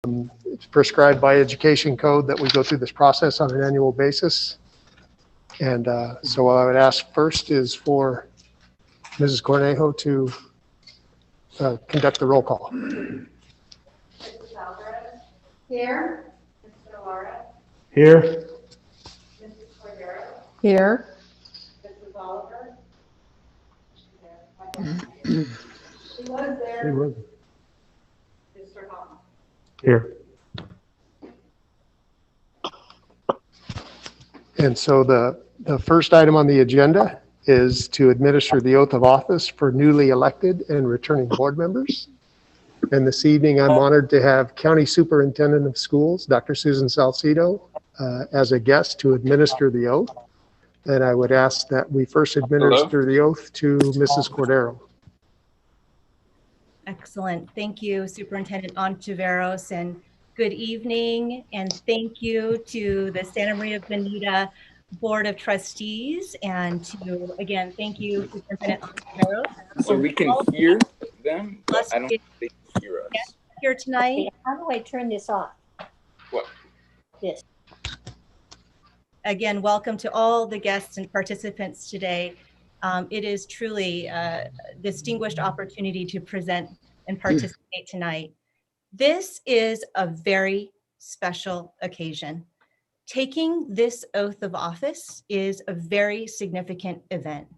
It's prescribed by education code that we go through this process on an annual basis. And so what I would ask first is for Mrs. Cornejo to conduct the roll call. Mrs. Alvarez? Here. Mr. Laura? Here. Mrs. Cordero? Here. Mrs. Oliver? She was there. Mr. Hall? Here. And so the first item on the agenda is to administer the oath of office for newly elected and returning board members. And this evening, I'm honored to have County Superintendent of Schools, Dr. Susan Salcido, as a guest to administer the oath. And I would ask that we first administer the oath to Mrs. Cordero. Excellent. Thank you, Superintendent Ontiveros, and good evening. And thank you to the Santa Maria Bonita Board of Trustees. And to, again, thank you, Superintendent Ontiveros. So we can hear them, but I don't think they can hear us. Here tonight. Okay, how do I turn this off? What? This. Again, welcome to all the guests and participants today. It is truly a distinguished opportunity to present and participate tonight. This is a very special occasion. Taking this oath of office is a very significant event.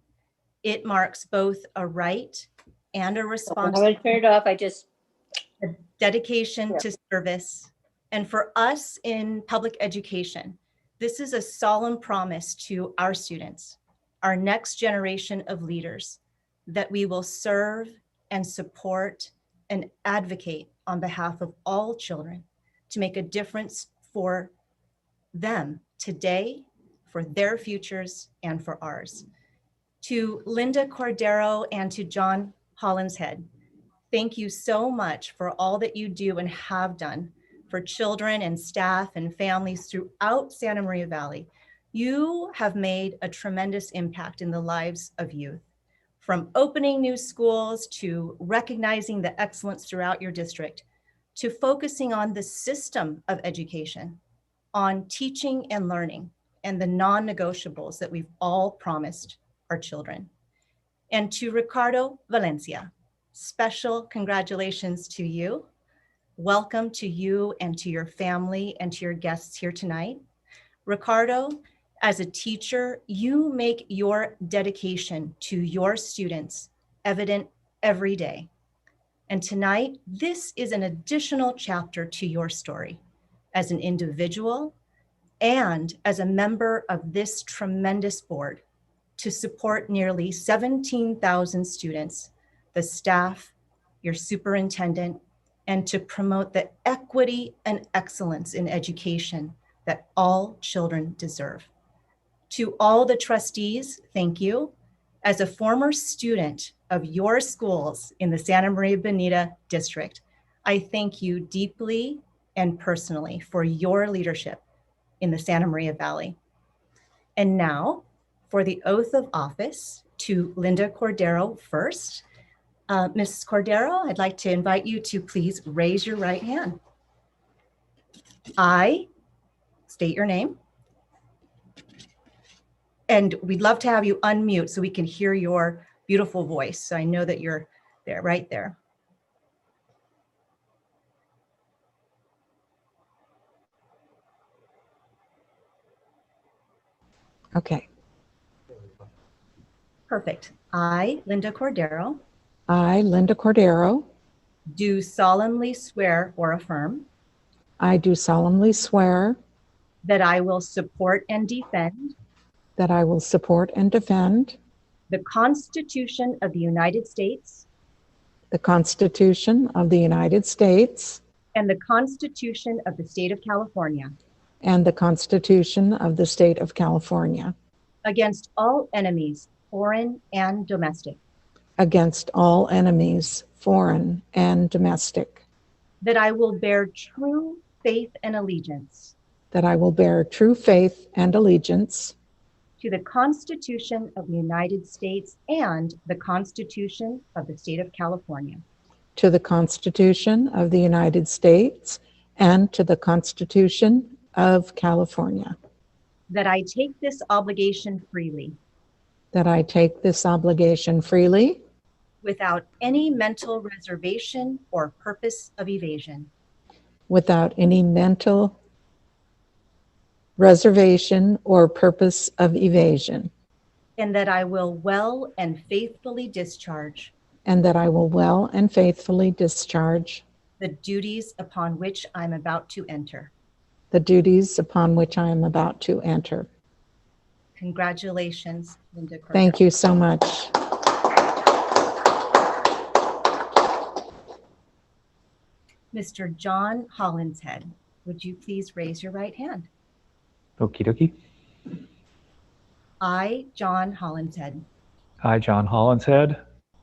It marks both a right and a I'm responsibility. going to turn it off. I just, A dedication to service. And for us in public education, this is a solemn promise to our students, our next generation of leaders, that we will serve and support and advocate on behalf of all children to make a difference for them today, for their futures, and for ours. To Linda Cordero and to John Hollinshead, thank you so much for all that you do and have done for children and staff and families throughout Santa Maria Valley. You have made a tremendous impact in the lives of youth, from opening new schools to recognizing the excellence throughout your district, to focusing on the system of education, on teaching and learning, and the non-negotiables that we've all promised our children. And to Ricardo Valencia, special congratulations to you. Welcome to you and to your family and to your guests here tonight. Ricardo, as a teacher, you make your dedication to your students evident every day. And tonight, this is an additional chapter to your story as an individual and as a member of this tremendous board to support nearly 17,000 students, the staff, your superintendent, and to promote the equity and excellence in education that all children deserve. To all the trustees, thank you. As a former student of your schools in the Santa Maria Bonita district, I thank you deeply and personally for your leadership in the Santa Maria Valley. And now for the oath of office to Linda Cordero first. Mrs. Cordero, I'd like to invite you to please raise your right hand. I state your name. And we'd love to have you unmute so we can hear your beautiful voice. So I know that you're there, right there. Okay. Perfect. I, Linda Cordero, I, Linda Cordero, do solemnly swear or affirm I do solemnly swear that I will support and defend that I will support and defend the Constitution of the United States the Constitution of the United States and the Constitution of the State of California and the Constitution of the State of California against all enemies, foreign and domestic, against all enemies, foreign and domestic, that I will bear true faith and allegiance that I will bear true faith and allegiance to the Constitution of the United States and the Constitution of the State of California, to the Constitution of the United States and to the Constitution of California, that I take this obligation freely that I take this obligation freely without any mental reservation or purpose of evasion, without any mental reservation or purpose of evasion, and that I will well and faithfully discharge and that I will well and faithfully discharge the duties upon which I'm about to enter. the duties upon which I am about to enter. Congratulations, Linda Cordero. Thank you so much. Mr. John Hollinshead, would you please raise your right hand? Okie dokie. I, John Hollinshead, I, John Hollinshead,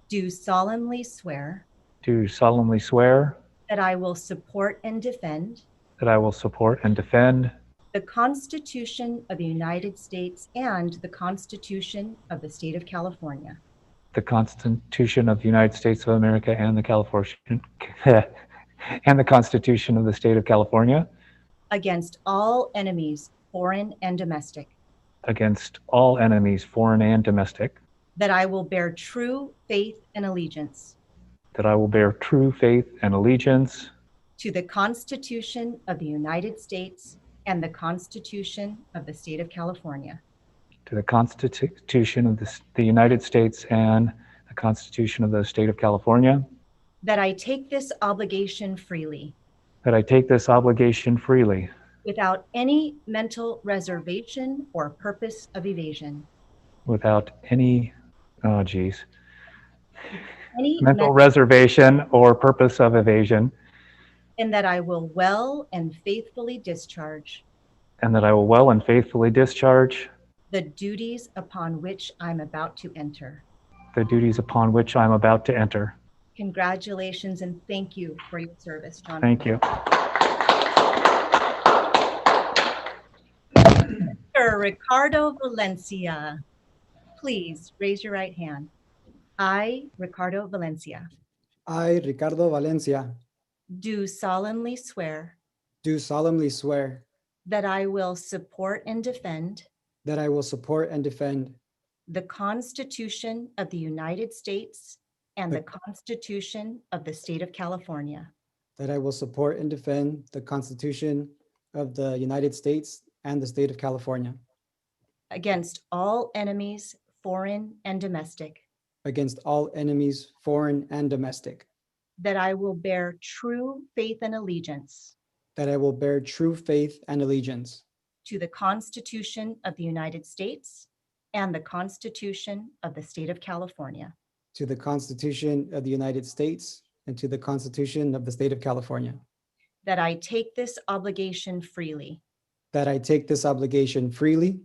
do solemnly swear do solemnly swear that I will support and defend that I will support and defend the Constitution of the United States and the Constitution of the State of California the Constitution of the United States of America and the California and the Constitution of the State of California against all enemies, foreign and domestic, against all enemies, foreign and domestic, that I will bear true faith and allegiance that I will bear true faith and allegiance to the Constitution of the United States and the Constitution of the State of California, to the Constitution of the United States and the Constitution of the State of California, that I take this obligation freely that I take this obligation freely without any mental reservation or purpose of evasion. without any, Any mental men- reservation or purpose of evasion, and that I will well and faithfully discharge and that I will well and faithfully discharge the duties upon which I'm about to enter. the duties upon which I'm about to enter. Congratulations and thank you for your service, John. Thank you. Mr. Ricardo Valencia, please raise your right hand. I, Ricardo Valencia, I, Ricardo Valencia, do solemnly swear do solemnly swear that I will support and defend that I will support and defend the Constitution of the United States and the Constitution of the State of California that I will support and defend the Constitution of the United States and the State of California against all enemies, foreign and domestic, against all enemies, foreign and domestic, that I will bear true faith and allegiance that I will bear true faith and allegiance to the Constitution of the United States and the Constitution of the State of California, to the Constitution of the United States and to the Constitution of the State of California, that I take this obligation freely that I take this obligation freely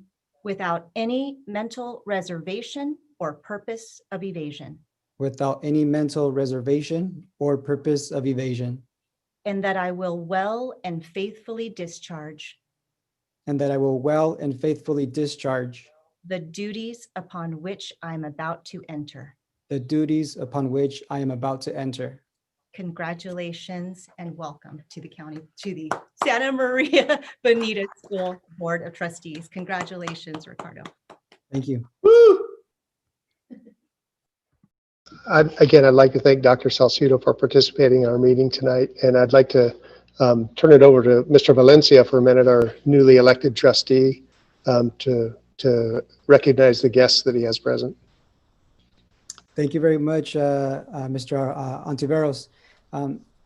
without any mental reservation or purpose of evasion, without any mental reservation or purpose of evasion, and that I will well and faithfully discharge and that I will well and faithfully discharge the duties upon which I'm about to enter. the duties upon which I am about to enter. Congratulations and welcome to the Santa Maria Bonita School Board of Trustees. Congratulations, Ricardo. Thank you. Again, I'd like to thank Dr. Salcido for participating in our meeting tonight, and I'd like to turn it over to Mr. Valencia for a minute, our newly elected trustee, to recognize the guests that he has present. Thank you very much, Mr. Ontiveros.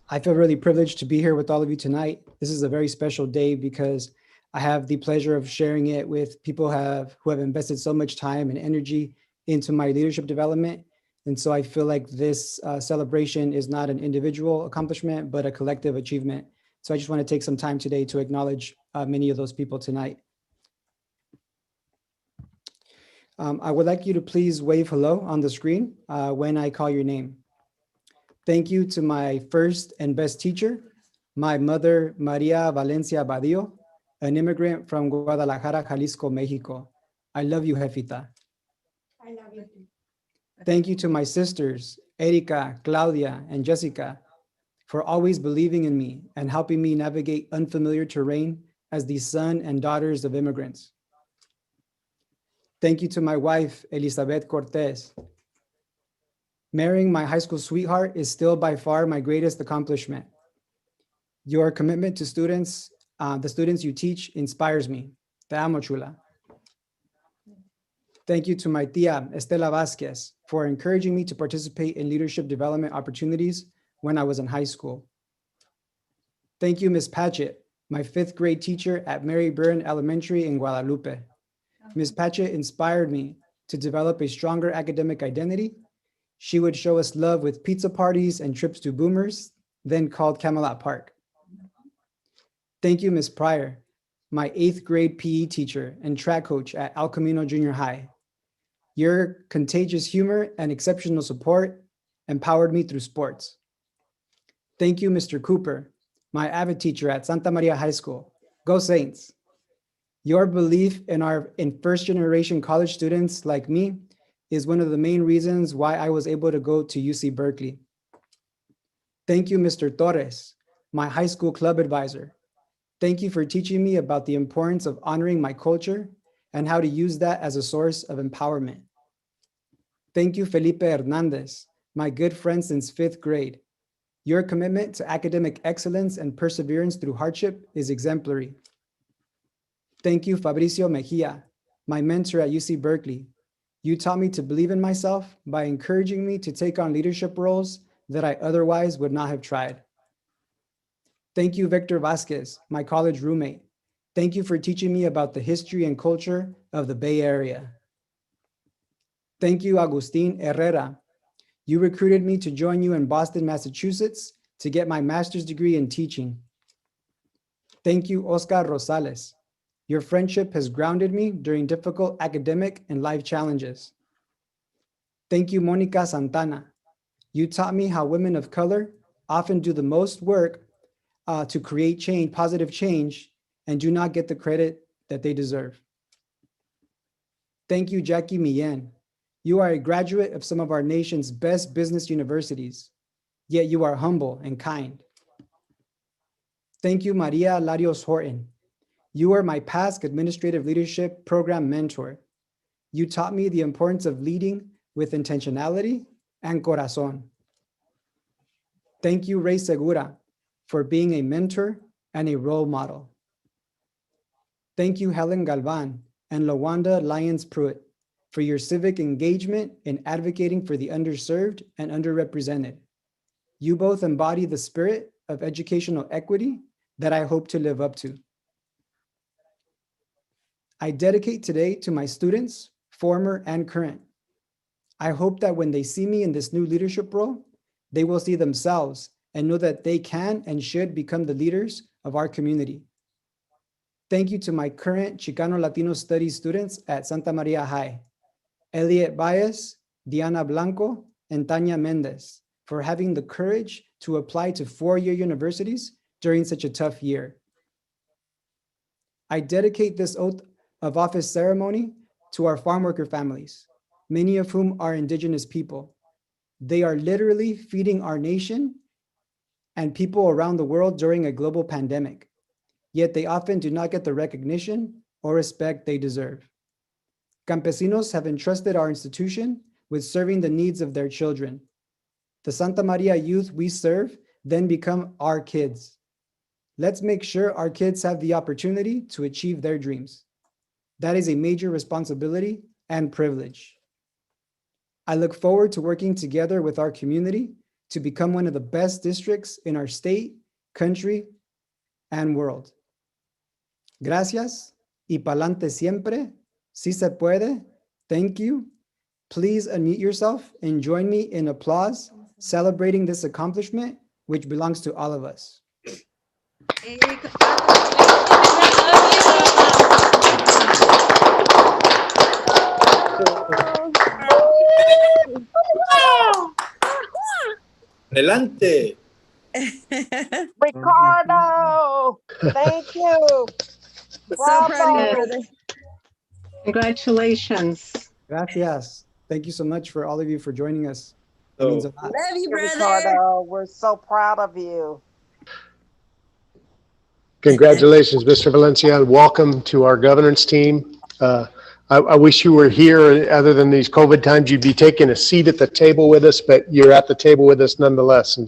I feel really privileged to be here with all of you tonight. This is a very special day because I have the pleasure of sharing it with people who have invested so much time and energy into my leadership development. And so I feel like this celebration is not an individual accomplishment, but a collective achievement. So I just want to take some time today to acknowledge many of those people tonight. I would like you to please wave hello on the screen when I call your name. Thank you to my first and best teacher, my mother, Maria Valencia Badillo, an immigrant from Guadalajara, Jalisco, Mexico. I love you, Jefita. I love you too. Thank you to my sisters, Erika, Claudia, and Jessica. for always believing in me and helping me navigate unfamiliar terrain as the son and daughters of immigrants. Thank you to my wife, Elizabeth Cortez. Marrying my high school sweetheart is still by far my greatest accomplishment. Your commitment to students, the students you teach, inspires me. Te amo, chula. Thank you to my tia, Estela Vasquez, for encouraging me to participate in leadership development opportunities when I was in high school. Thank you, Ms. Patchett, my 5th grade teacher at Mary Byrne Elementary in Guadalupe. Ms. Patchett inspired me to develop a stronger academic identity. She would show us love with pizza parties and trips to Boomers, then called Camelot Park. Thank you, Ms. Pryor, my 8th grade PE teacher and track coach at El Camino Junior High. Your contagious humor and exceptional support empowered me through sports. Thank you, Mr. Cooper, my avid teacher at Santa Maria High School. Go Saints! Your belief in first-generation college students like me is one of the main reasons why I was able to go to UC Berkeley. Thank you, Mr. Torres, my high school club advisor. Thank you for teaching me about the importance of honoring my culture and how to use that as a source of empowerment. Thank you, Felipe Hernandez, my good friend since 5th grade. Your commitment to academic excellence and perseverance through hardship is exemplary. Thank you, Fabricio Mejia, my mentor at UC Berkeley. You taught me to believe in myself by encouraging me to take on leadership roles that I otherwise would not have tried. Thank you, Victor Vasquez, my college roommate. Thank you for teaching me about the history and culture of the Bay Area. Thank you, Agustin Herrera. You recruited me to join you in Boston, Massachusetts to get my master's degree in teaching. Thank you, Oscar Rosales. Your friendship has grounded me during difficult academic and life challenges. Thank you, Monica Santana. You taught me how women of color often do the most work to create change, positive change, and do not get the credit that they deserve. Thank you, Jackie Millen. You are a graduate of some of our nation's best business universities, yet you are humble and kind. Thank you, Maria Larios Horton. You are my past administrative leadership program mentor. You taught me the importance of leading with intentionality and corazón. Thank you, Ray Segura, for being a mentor and a role model. Thank you, Helen Galvan and Lawanda Lyons Pruitt, for your civic engagement in advocating for the underserved and underrepresented. You both embody the spirit of educational equity that I hope to live up to. I dedicate today to my students, former and current. I hope that when they see me in this new leadership role, they will see themselves and know that they can and should become the leaders of our community. Thank you to my current Chicano Latino Studies students at Santa Maria High, Elliot Baez, Diana Blanco, and Tanya Mendez, for having the courage to apply to four-year universities during such a tough year. I dedicate this oath of office ceremony to our farm worker families, many of whom are Indigenous people. They are literally feeding our nation and people around the world during a global pandemic, yet they often do not get the recognition or respect they deserve. Campesinos have entrusted our institution with serving the needs of their children. The Santa Maria youth we serve then become our kids. Let's make sure our kids have the opportunity to achieve their dreams. That is a major responsibility and privilege. I look forward to working together with our community to become one of the best districts in our state, country, and world. Gracias y pa'lante siempre. Si se puede. Thank you. Please unmute yourself and join me in applause, celebrating this accomplishment, which belongs to all of us. Adelante. Ricardo, thank you. So proud of you, Bravo. brother. Congratulations. Gracias. Thank you so much for all of you for joining us. It means a lot. Love you, Ricardo. We're so proud of you. Congratulations, Mr. Valencia, and welcome to our governance team. I wish you were here. Other than these COVID times, you'd be taking a seat at the table with us, but you're at the table with us nonetheless.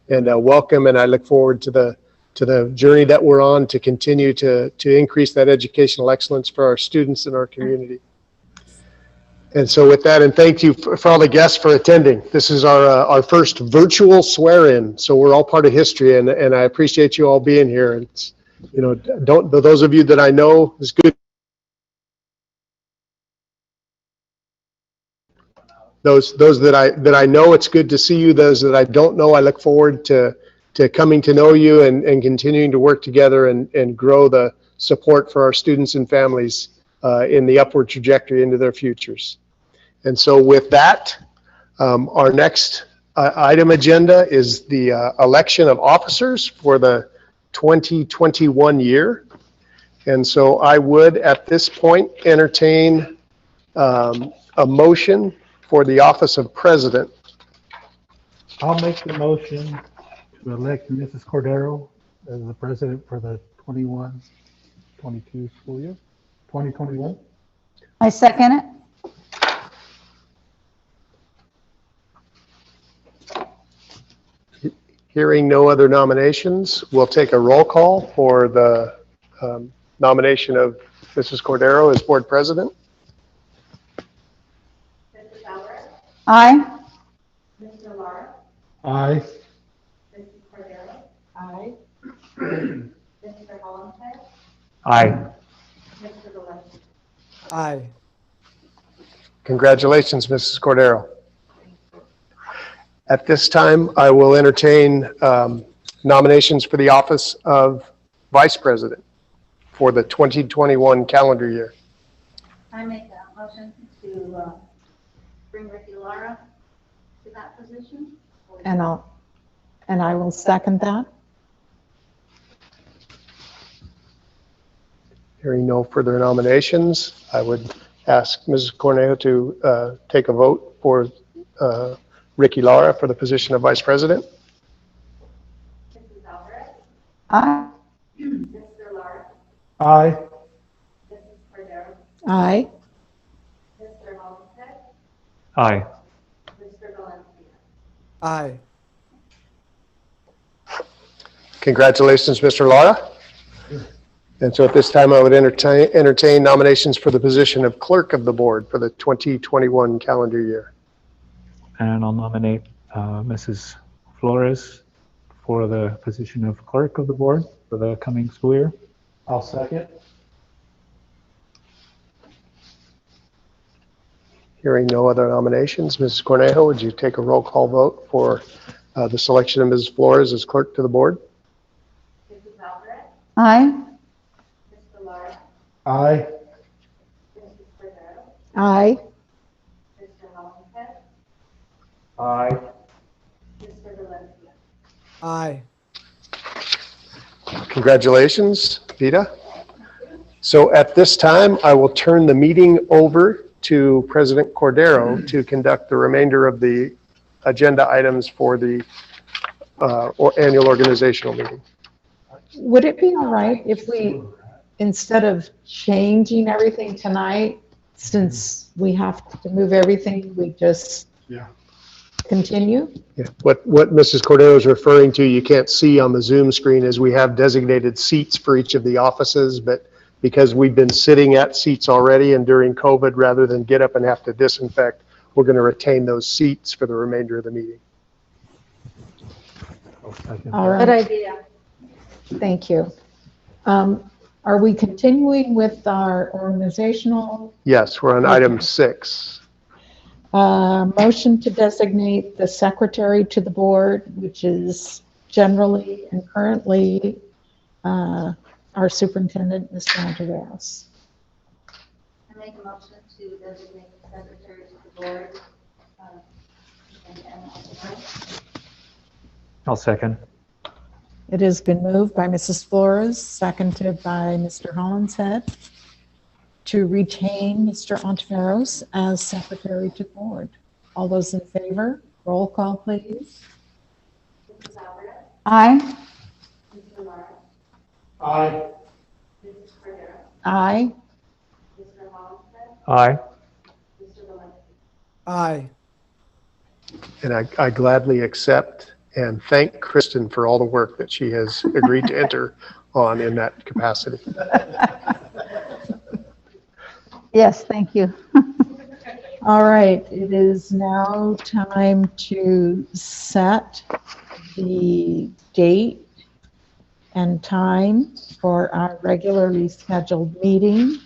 And welcome, and I look forward to the journey that we're on to continue to increase that educational excellence for our students and our community. And so with that, and thank you for all the guests for attending. This is our first virtual swear-in, so we're all part of history, and I appreciate you all being here. It's, you know, those of you that I know, it's good. Those that I know, it's good to see you. Those that I don't know, I look forward to coming to know you and continuing to work together and grow the support for our students and families in the upward trajectory into their futures. And so with that, our next item agenda is the election of officers for the 2021 year. And so I would at this point entertain a motion for the office of president. I'll make the motion to elect Mrs. Cordero as the president for the 21-22 school year, 2021. I second it. Hearing no other nominations, we'll take a roll call for the nomination of Mrs. Cordero as board president. Mrs. Alvarez, Aye. Mr. Lara, Aye. Mrs. Cordero, Aye. Mr. Hollingshead, Aye. Mr. Valencia. Aye. Congratulations, Mrs. Cordero. At this time, I will entertain nominations for the office of vice president for the 2021 calendar year. I make a motion to bring Ricky Lara to that position. And I will second that. Hearing no further nominations, I would ask Mrs. Cornejo to take a vote for Ricky Lara for the position of vice president. Mrs. Alvarez, Aye. Mr. Lara, Aye. Mrs. Cordero, Aye. Mr. Hollingshead, Aye. Mr. Valencia. Aye. Congratulations, Mr. Lara. And so at this time, I would entertain nominations for the position of clerk of the board for the 2021 calendar year. And I'll nominate Mrs. Flores for the position of clerk of the board for the coming school year. I'll second. Hearing no other nominations, Mrs. Cornejo, would you take a roll call vote for the selection of Mrs. Flores as clerk to the board? Mrs. Alvarez, Aye. Mr. Lara, Aye. Mrs. Cordero, Aye. Mr. Hollingshead, Aye. Mr. Valencia. Aye. Congratulations, Vita. So at this time, I will turn the meeting over to President Cordero to conduct the remainder of the agenda items for the annual organizational meeting. Would it be all right if we, instead of changing everything tonight, since we have to move everything, we just continue? Yeah. What Mrs. Cordero is referring to, you can't see on the Zoom screen, is we have designated seats for each of the offices, but because we've been sitting at seats already and during COVID, rather than get up and have to disinfect, we're going to retain those seats for the remainder of the meeting. All Good right, idea. thank you. Are we continuing with our organizational Yes, we're on item 6. motion to designate the secretary to the board, which is generally and currently our superintendent, Mr. Ontiveros? I make a motion to designate the secretary to the board. I'll second. It has been moved by Mrs. Flores, seconded by Mr. Hollingshead, to retain Mr. Ontiveros as secretary to the board. All those in favor? Roll call, please. Mrs. Alvarez, Aye. Mr. Lara, Aye. Mrs. Cordero, Aye. Mr. Hollingshead, Aye. Mr. Valenti. Aye. And I gladly accept and thank Kristen for all the work that she has agreed to enter on in that capacity. Yes, thank you. All right, it is now time to set the date and time for our regularly scheduled meeting,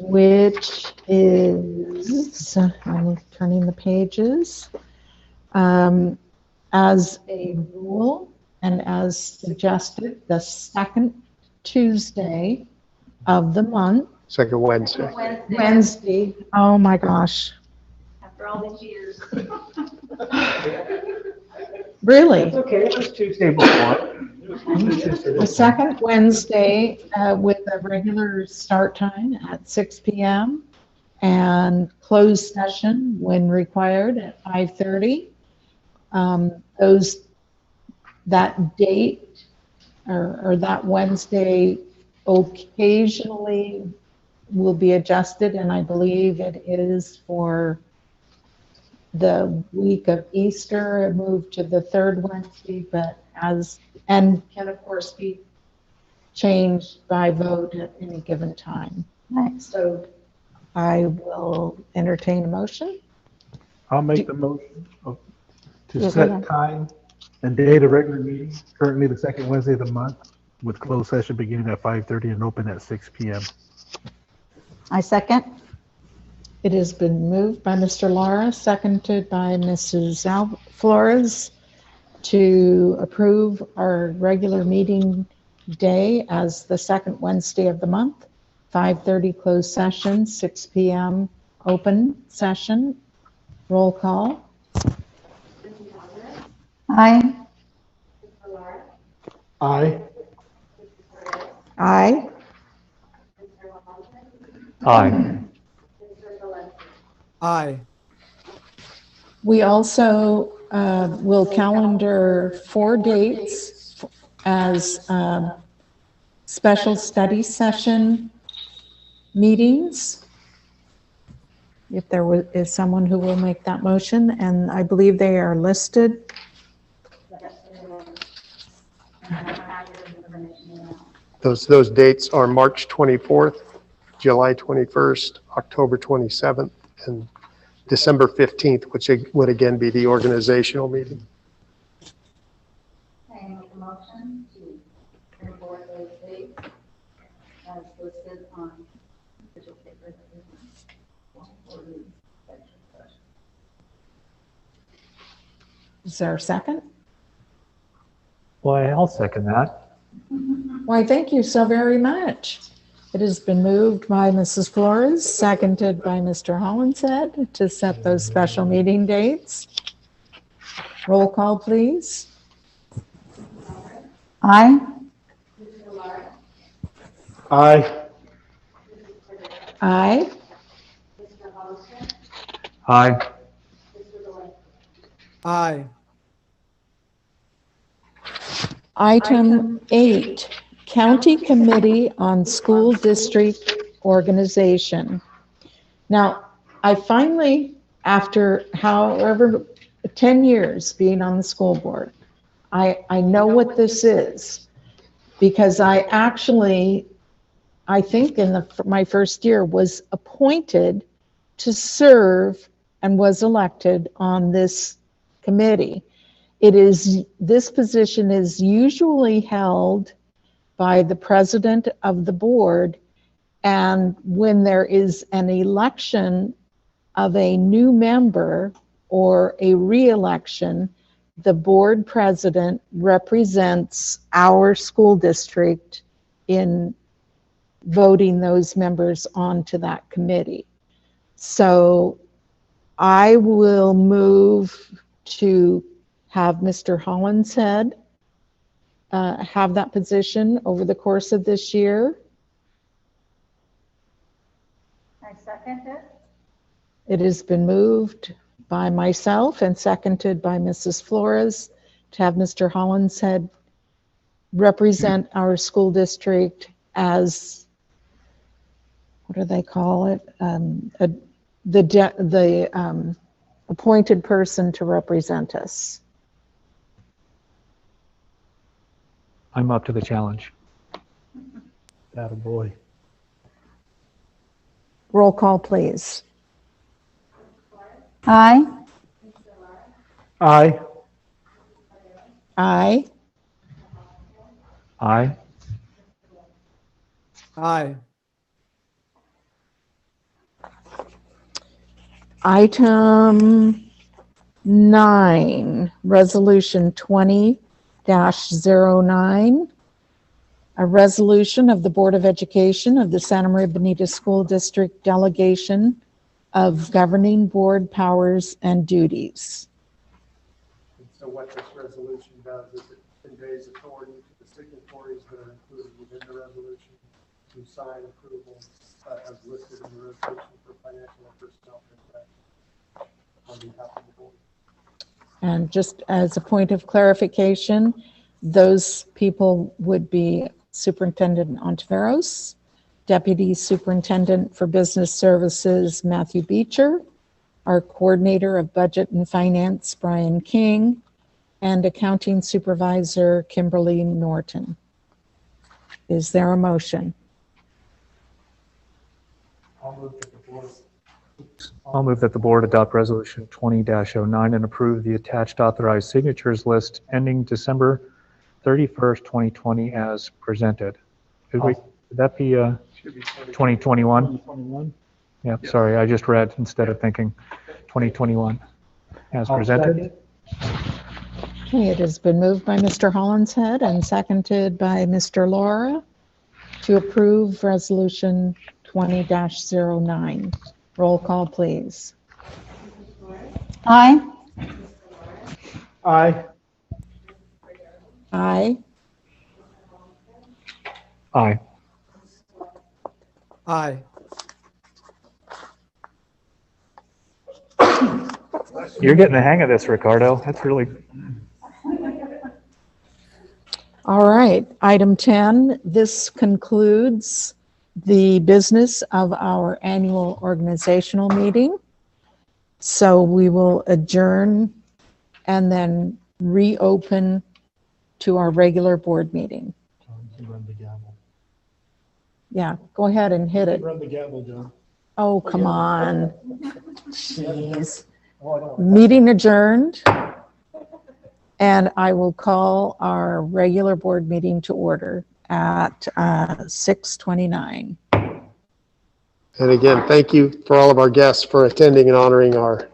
which is, I'm turning the pages. As a rule and as suggested, the second Tuesday of the month. Second Wednesday. Wednesday. Oh my gosh. After all these years. Really? Okay, it was Tuesday before. The second Wednesday with a regular start time at 6 p.m. and closed session when required at 5:30. That date or that Wednesday occasionally will be adjusted, and I believe it is for the week of Easter, it moved to the third Wednesday, and can of course be changed by vote at any given time. So I will entertain a motion. I'll make the motion to set time and date of regular meeting, currently the second Wednesday of the month, with closed session beginning at 5:30 and open at 6 p.m. I second. It has been moved by Mr. Lara, seconded by Mrs. Flores to approve our regular meeting day as the second Wednesday of the month, 5:30 closed session, 6 p.m. open session. Roll call. Mrs. Alvarez, Aye. Mr. Lara, Aye. Mrs. Cordero, Aye. Mr. Hollingshead, Aye. Mr. Valenti. Aye. We also will calendar 4 dates as special study session meetings. If there is someone who will make that motion, and I believe they are listed. Those dates are March 24th, July 21st, October 27th, and December 15th, which would again be the organizational meeting. I make a motion to bring forward those dates as listed on official paper. Is there a second? Why, I'll second that. Why, thank you so very much. It has been moved by Mrs. Flores, seconded by Mr. Hollingshead to set those special meeting dates. Roll call, please. Aye. Mr. Lara, Aye. Aye. Mr. Hollingshead, Aye. Mr. Valenti. Aye. Item 8, County Committee on School District Organization. Now, I finally, after however 10 years being on the school board, I know what this is, because I think in my first year was appointed to serve and was elected on this committee. This position is usually held by the president of the board, and when there is an election of a new member or a re-election, the board president represents our school district in voting those members onto that committee. So I will move to have Mr. Hollingshead have that position over the course of this year. I second it. It has been moved by myself and seconded by Mrs. Flores to have Mr. Hollinshead represent our school district as, what do they call it? The appointed person to represent us. I'm up to the challenge. Attaboy. Roll call, please. Aye. Aye. Aye. Aye. Aye. Item 9, Resolution 20-09, a resolution of the Board of Education of the Santa Maria Bonita School District delegation of governing board powers and duties. And so what this resolution does is it conveys authority to the signatories that are included within the resolution to sign approvals as listed in the resolution for financial and personnel transactions on behalf of the board. And just as a point of clarification, those people would be Superintendent Ontiveros, Deputy Superintendent for Business Services, Matthew Beecher, our Coordinator of Budget and Finance, Brian King, and Accounting Supervisor, Kimberly Norton. Is there a motion? I'll move that the board adopt resolution 20-09 and approve the attached authorized signatures list ending December 31st, 2020 as presented. Would that be 2021? 2021. Yeah, sorry, I just read instead of thinking 2021 as presented. Okay, it has been moved by Mr. Hollinshead and seconded by Mr. Laura to approve resolution 20-09. Roll call, please. Aye. Aye. Aye. Aye. Aye. You're getting the hang of this, Ricardo. That's really, All right, item 10, this concludes the business of our annual organizational meeting. So we will adjourn and then reopen to our regular board meeting. Run the gavel. Yeah, go ahead and hit it. Run the gavel, John. Oh, come on. Jeez. Meeting adjourned. And I will call our regular board meeting to order at 6:29. And again, thank you for all of our guests for attending and honoring our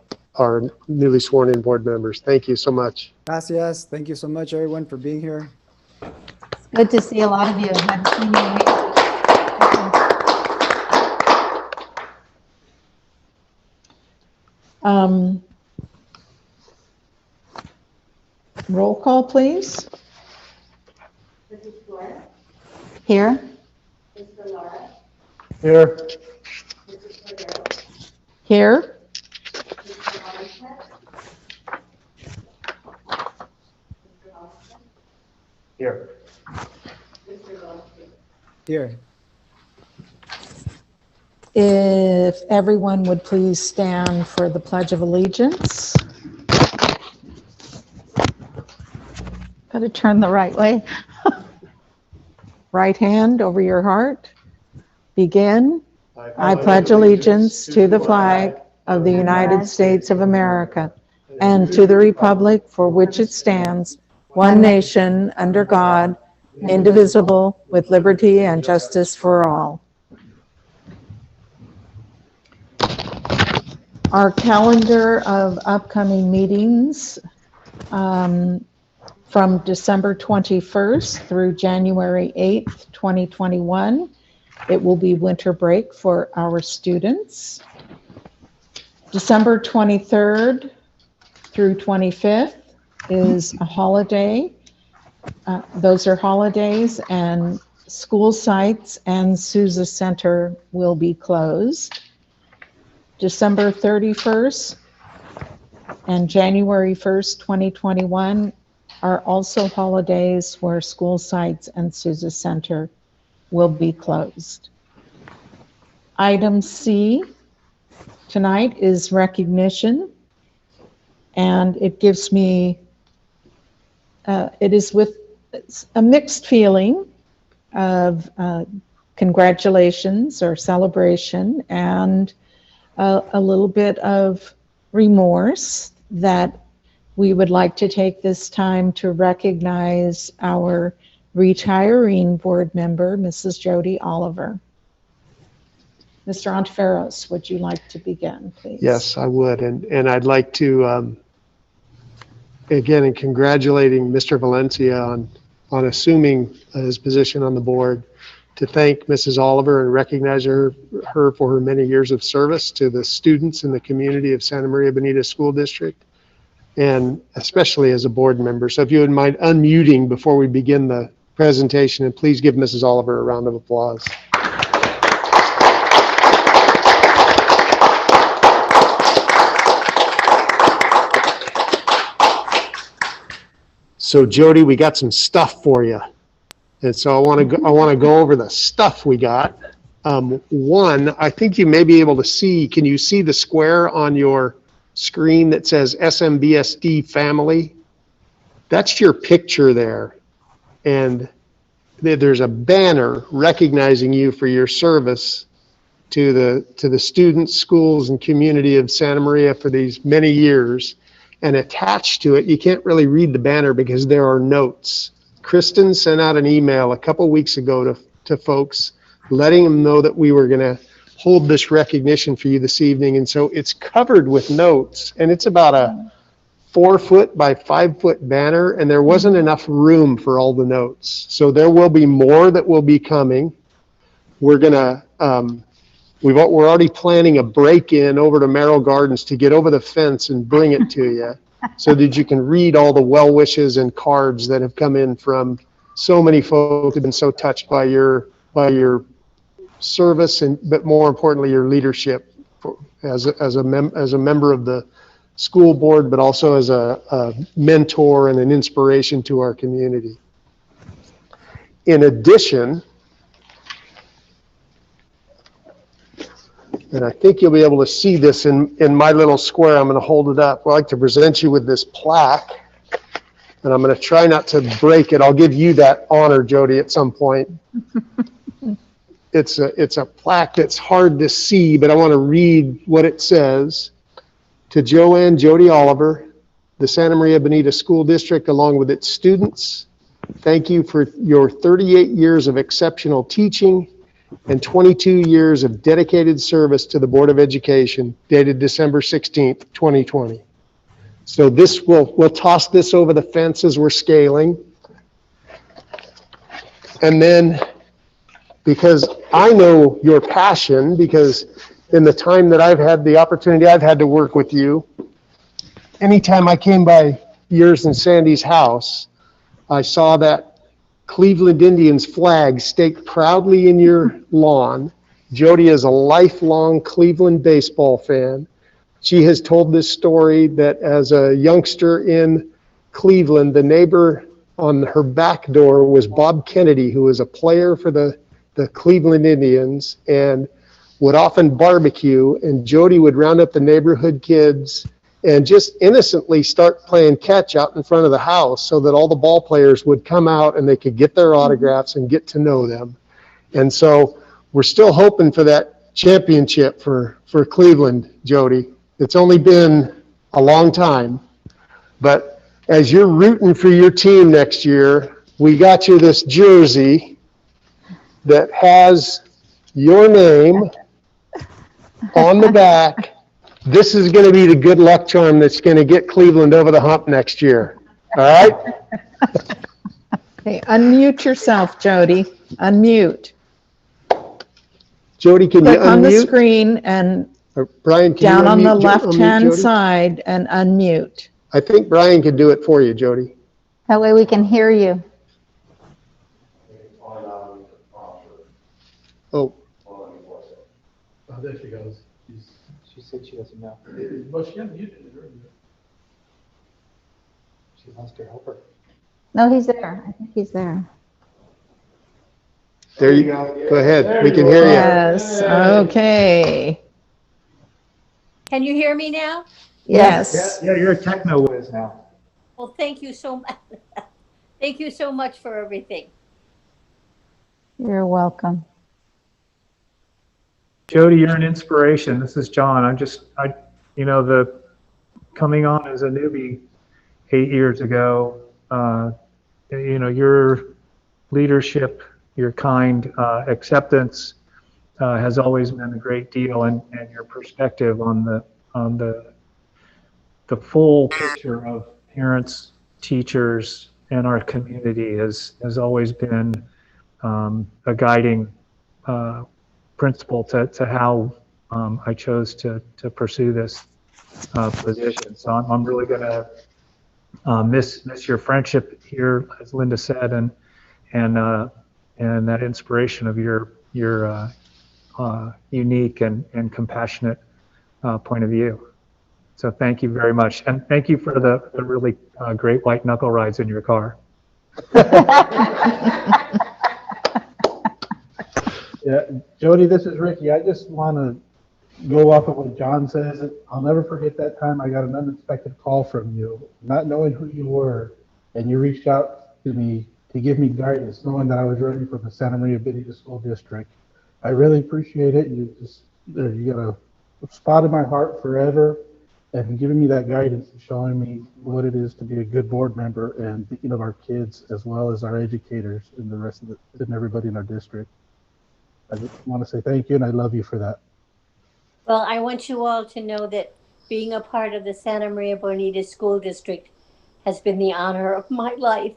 newly sworn in board members. Thank you so much. Gracias. Thank you so much, everyone, for being here. Good to see a lot of you. Haven't seen you in weeks. Roll call, please. Here. Here. Here. Here. Here. If everyone would please stand for the Pledge of Allegiance. Got to turn the right way. Right hand over your heart. Begin. I pledge allegiance to the flag of the United States of America and to the republic for which it stands, one nation, under God, indivisible, with liberty and justice for all. Our calendar of upcoming meetings from December 21st through January 8th, 2021. It will be winter break for our students. December 23rd through 25th is a holiday. Those are holidays, and school sites and Sousa Center will be closed. December 31st and January 1st, 2021 are also holidays where school sites and Sousa Center will be closed. Item C tonight is recognition, and it gives me, it is with a mixed feeling of congratulations or celebration and a little bit of remorse that we would like to take this time to recognize our retiring board member, Mrs. Jody Oliver. Mr. Ontiveros, would you like to begin, please? Yes, I would. And I'd like to, again, in congratulating Mr. Valencia on assuming his position on the board, to thank Mrs. Oliver and recognize her for her many years of service to the students in the community of Santa Maria Bonita School District, and especially as a board member. So if you wouldn't mind unmuting before we begin the presentation, and please give Mrs. Oliver a round of applause. So Jody, we got some stuff for you. And so I want to go over the stuff we got. One, I think you may be able to see, can you see the square on your screen that says SMBSD family? That's your picture there. And there's a banner recognizing you for your service to the students, schools, and community of Santa Maria for these many years. And attached to it, you can't really read the banner because there are notes. Kristen sent out an email a couple weeks ago to folks, letting them know that we were going to hold this recognition for you this evening. And so it's covered with notes, and it's about a 4-foot by 5-foot banner, and there wasn't enough room for all the notes. So there will be more that will be coming. We're going to, we're already planning a break-in over to Merrill Gardens to get over the fence and bring it to you so that you can read all the well wishes and cards that have come in from so many folks who have been so touched by your service, and but more importantly your leadership as a member of the school board, but also as a mentor and an inspiration to our community. In addition, and I think you'll be able to see this in my little square. I'm going to hold it up. I'd like to present you with this plaque, and I'm going to try not to break it. I'll give you that honor, Jody, at some point. It's a plaque that's hard to see, but I want to read what it says. To Joanne Jody Oliver, the Santa Maria Bonita School District, along with its students, thank you for your 38 years of exceptional teaching and 22 years of dedicated service to the Board of Education, dated December 16th, 2020. So this we'll toss this over the fence as we're scaling. And then, because I know your passion, because in the time that I've had the opportunity I've had to work with you, anytime I came by yours and Sandy's house, I saw that Cleveland Indians flag staked proudly in your lawn. Jody is a lifelong Cleveland baseball fan. She has told this story that as a youngster in Cleveland, the neighbor on her back door was Bob Kennedy, who was a player for the Cleveland Indians and would often barbecue, and Jody would round up the neighborhood kids and just innocently start playing catch out in front of the house so that all the ball players would come out and they could get their autographs and get to know them. And so we're still hoping for that championship for Cleveland, Jody. It's only been a long time, but as you're rooting for your team next year, we got you this jersey that has your name on the back. This is going to be the good luck charm that's going to get Cleveland over the hump next year. All right? Okay, unmute yourself, Jody. Unmute. Jody, can you unmute? Click on the screen and Or Brian, can down you on the unmute left-hand Jody? side and unmute. I think Brian can do it for you, Jody. That way we can hear you. Oh, Oh, there she goes. She said she doesn't know. Well, she unmuted it earlier. She wants to help her. No, he's there. I think he's there. There you go. Go ahead. We can hear you. Yes, okay. Can you hear me now? Yes. Yeah, you're a techno whiz now. Well, thank you so much. Thank you so much for everything. You're welcome. Jody, you're an inspiration. This is John. The coming on as a newbie 8 years ago, your leadership, your kind acceptance has always been a great deal, and your perspective on the full picture of parents, teachers, and our community has always been a guiding principle to how I chose to pursue this position. So I'm really going to miss your friendship here, as Linda said, and that inspiration of your unique and compassionate point of view. So thank you very much, and thank you for the really great white knuckle rides in your car. Yeah, Jody, this is Ricky. I just want to go off of what John says. I'll never forget that time I got an unexpected call from you, not knowing who you were, and you reached out to me to give me guidance, knowing that I was running for the Santa Maria Benita School District. I really appreciate it. You got a spot in my heart forever, and giving me that guidance and showing me what it is to be a good board member and thinking of our kids as well as our educators and the rest of and everybody in our district. I just want to say thank you, and I love you for that. Well, I want you all to know that being a part of the Santa Maria Bonita School District has been the honor of my life.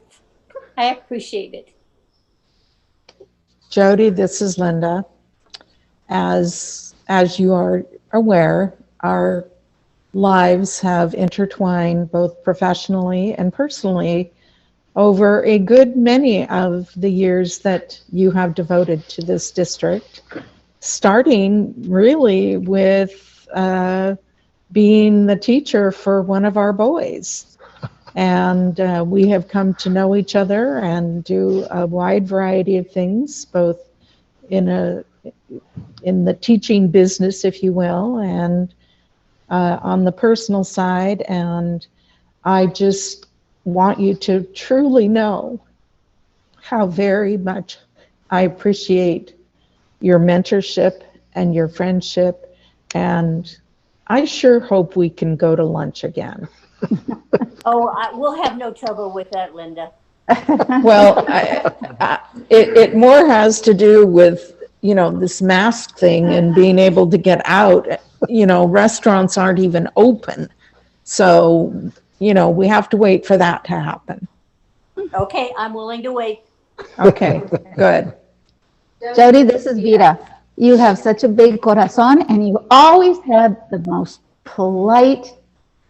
I appreciate it. Jody, this is Linda. As you are aware, our lives have intertwined both professionally and personally over a good many of the years that you have devoted to this district, starting really with being the teacher for one of our boys. And we have come to know each other and do a wide variety of things, both in the teaching business, if you will, and on the personal side. And I just want you to truly know how very much I appreciate your mentorship and your friendship, and I sure hope we can go to lunch again. Oh, we'll have no trouble with that, Linda. Well, it more has to do with, this mask thing and being able to get out. Restaurants aren't even open. So, we have to wait for that to happen. Okay, I'm willing to wait. Okay, good. Jody, this is Vita. You have such a big corazon, and you always had the most polite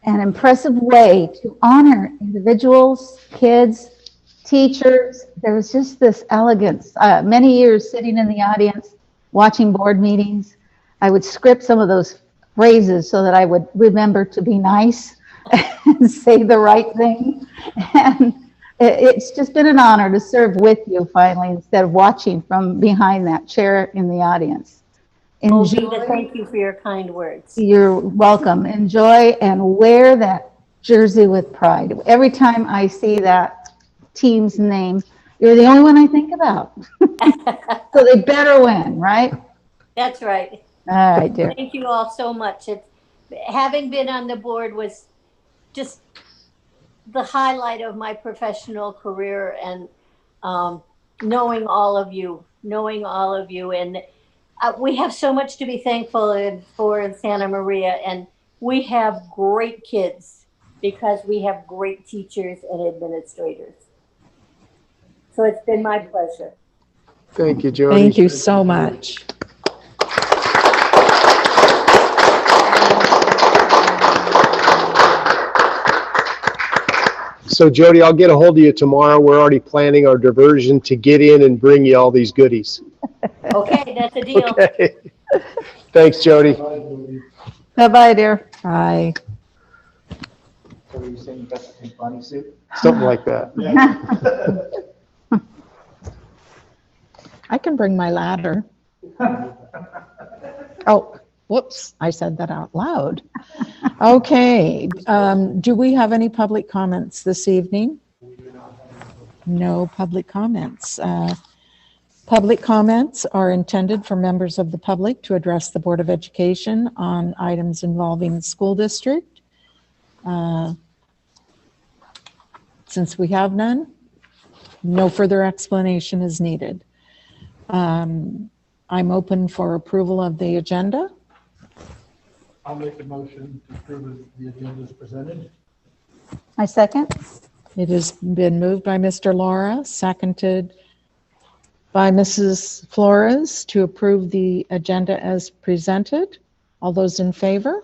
and impressive way to honor individuals, kids, teachers. There was just this elegance. Many years sitting in the audience, watching board meetings, I would script some of those phrases so that I would remember to be nice and say the right thing. And it's just been an honor to serve with you finally, instead of watching from behind that chair in the audience. Oh, Vita, thank you for your kind words. You're welcome. Enjoy and wear that jersey with pride. Every time I see that team's name, you're the only one I think about. So they better win, right? That's right. All right, dear. Thank you all so much. Having been on the board was just the highlight of my professional career, and knowing all of you, and we have so much to be thankful for in Santa Maria, and we have great kids because we have great teachers and administrators. So it's been my pleasure. Thank you, Jody. Thank you so much. So Jody, I'll get a hold of you tomorrow. We're already planning our diversion to get in and bring you all these goodies. Okay, that's a deal. Okay. Thanks, Jody. Bye-bye, dear. Bye. So are you saying you got the pink bunny suit? Something like that. I can bring my ladder. Oh, whoops, I said that out loud. Okay, do we have any public comments this evening? No public comments. Public comments are intended for members of the public to address the Board of Education on items involving the school district. Since we have none, no further explanation is needed. I'm open for approval of the agenda. I'll make the motion to approve the agenda as presented. I second. It has been moved by Mr. Laura, seconded by Mrs. Flores to approve the agenda as presented. All those in favor?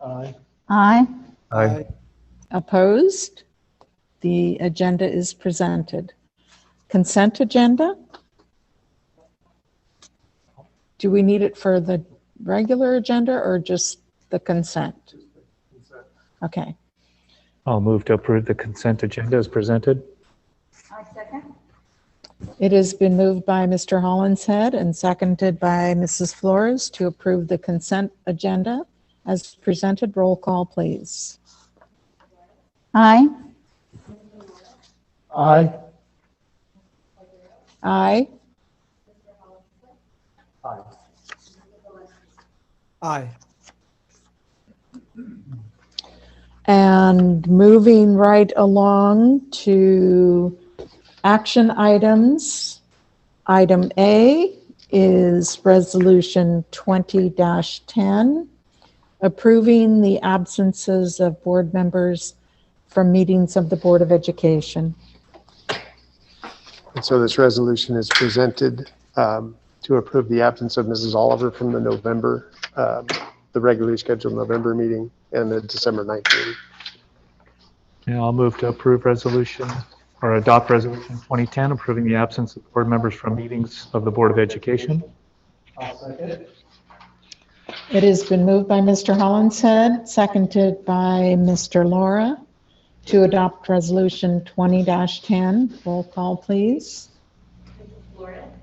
Aye. Aye. Aye. Opposed? The agenda is presented. Consent agenda? Do we need it for the regular agenda or just the consent? Okay. I'll move to approve the consent agenda as presented. I second. It has been moved by Mr. Hollinshead and seconded by Mrs. Flores to approve the consent agenda as presented. Roll call, please. Aye. Aye. Aye. Aye. And moving right along to action items. Item A is Resolution 20-10, approving the absences of board members from meetings of the Board of Education. And so this resolution is presented to approve the absence of Mrs. Oliver from the November, the regularly scheduled November meeting and the December 9th meeting. Yeah, I'll move to approve resolution or adopt resolution 2010, approving the absence of board members from meetings of the Board of Education. I'll second. It has been moved by Mr. Hollinshead, seconded by Mr. Laura to adopt resolution 20-10. Roll call, please.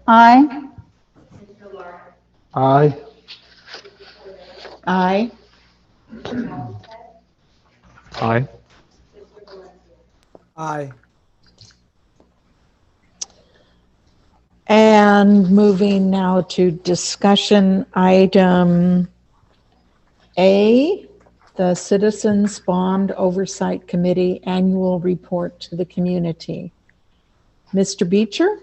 Aye. Aye. Aye. Aye. Aye. And moving now to discussion item A, the Citizens Bond Oversight Committee Annual Report to the Community. Mr. Beecher?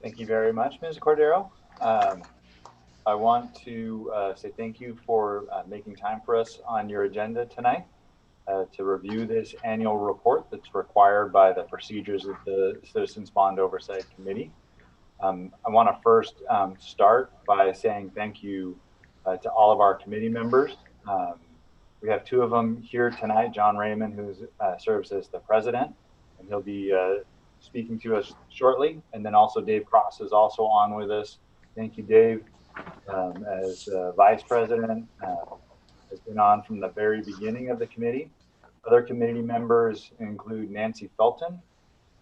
Thank you very much, Ms. Cordero. I want to say thank you for making time for us on your agenda tonight to review this annual report that's required by the procedures of the Citizens Bond Oversight Committee. I want to first start by saying thank you to all of our committee members. We have two of them here tonight, John Raymond, who serves as the president, and he'll be speaking to us shortly. And then also Dave Cross is also on with us. Thank you, Dave, as vice president, has been on from the very beginning of the committee. Other committee members include Nancy Felton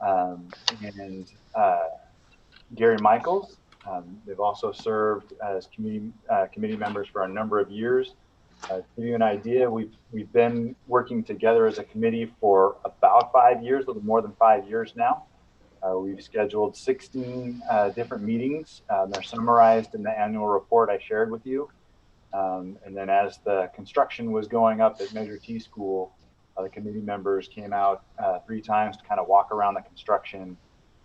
and Gary Michaels. They've also served as committee members for a number of years. To give you an idea, we've been working together as a committee for about 5 years, a little more than 5 years now. We've scheduled 16 different meetings. They're summarized in the annual report I shared with you. And then as the construction was going up at Measure T School, the committee members came out 3 times to kind of walk around the construction.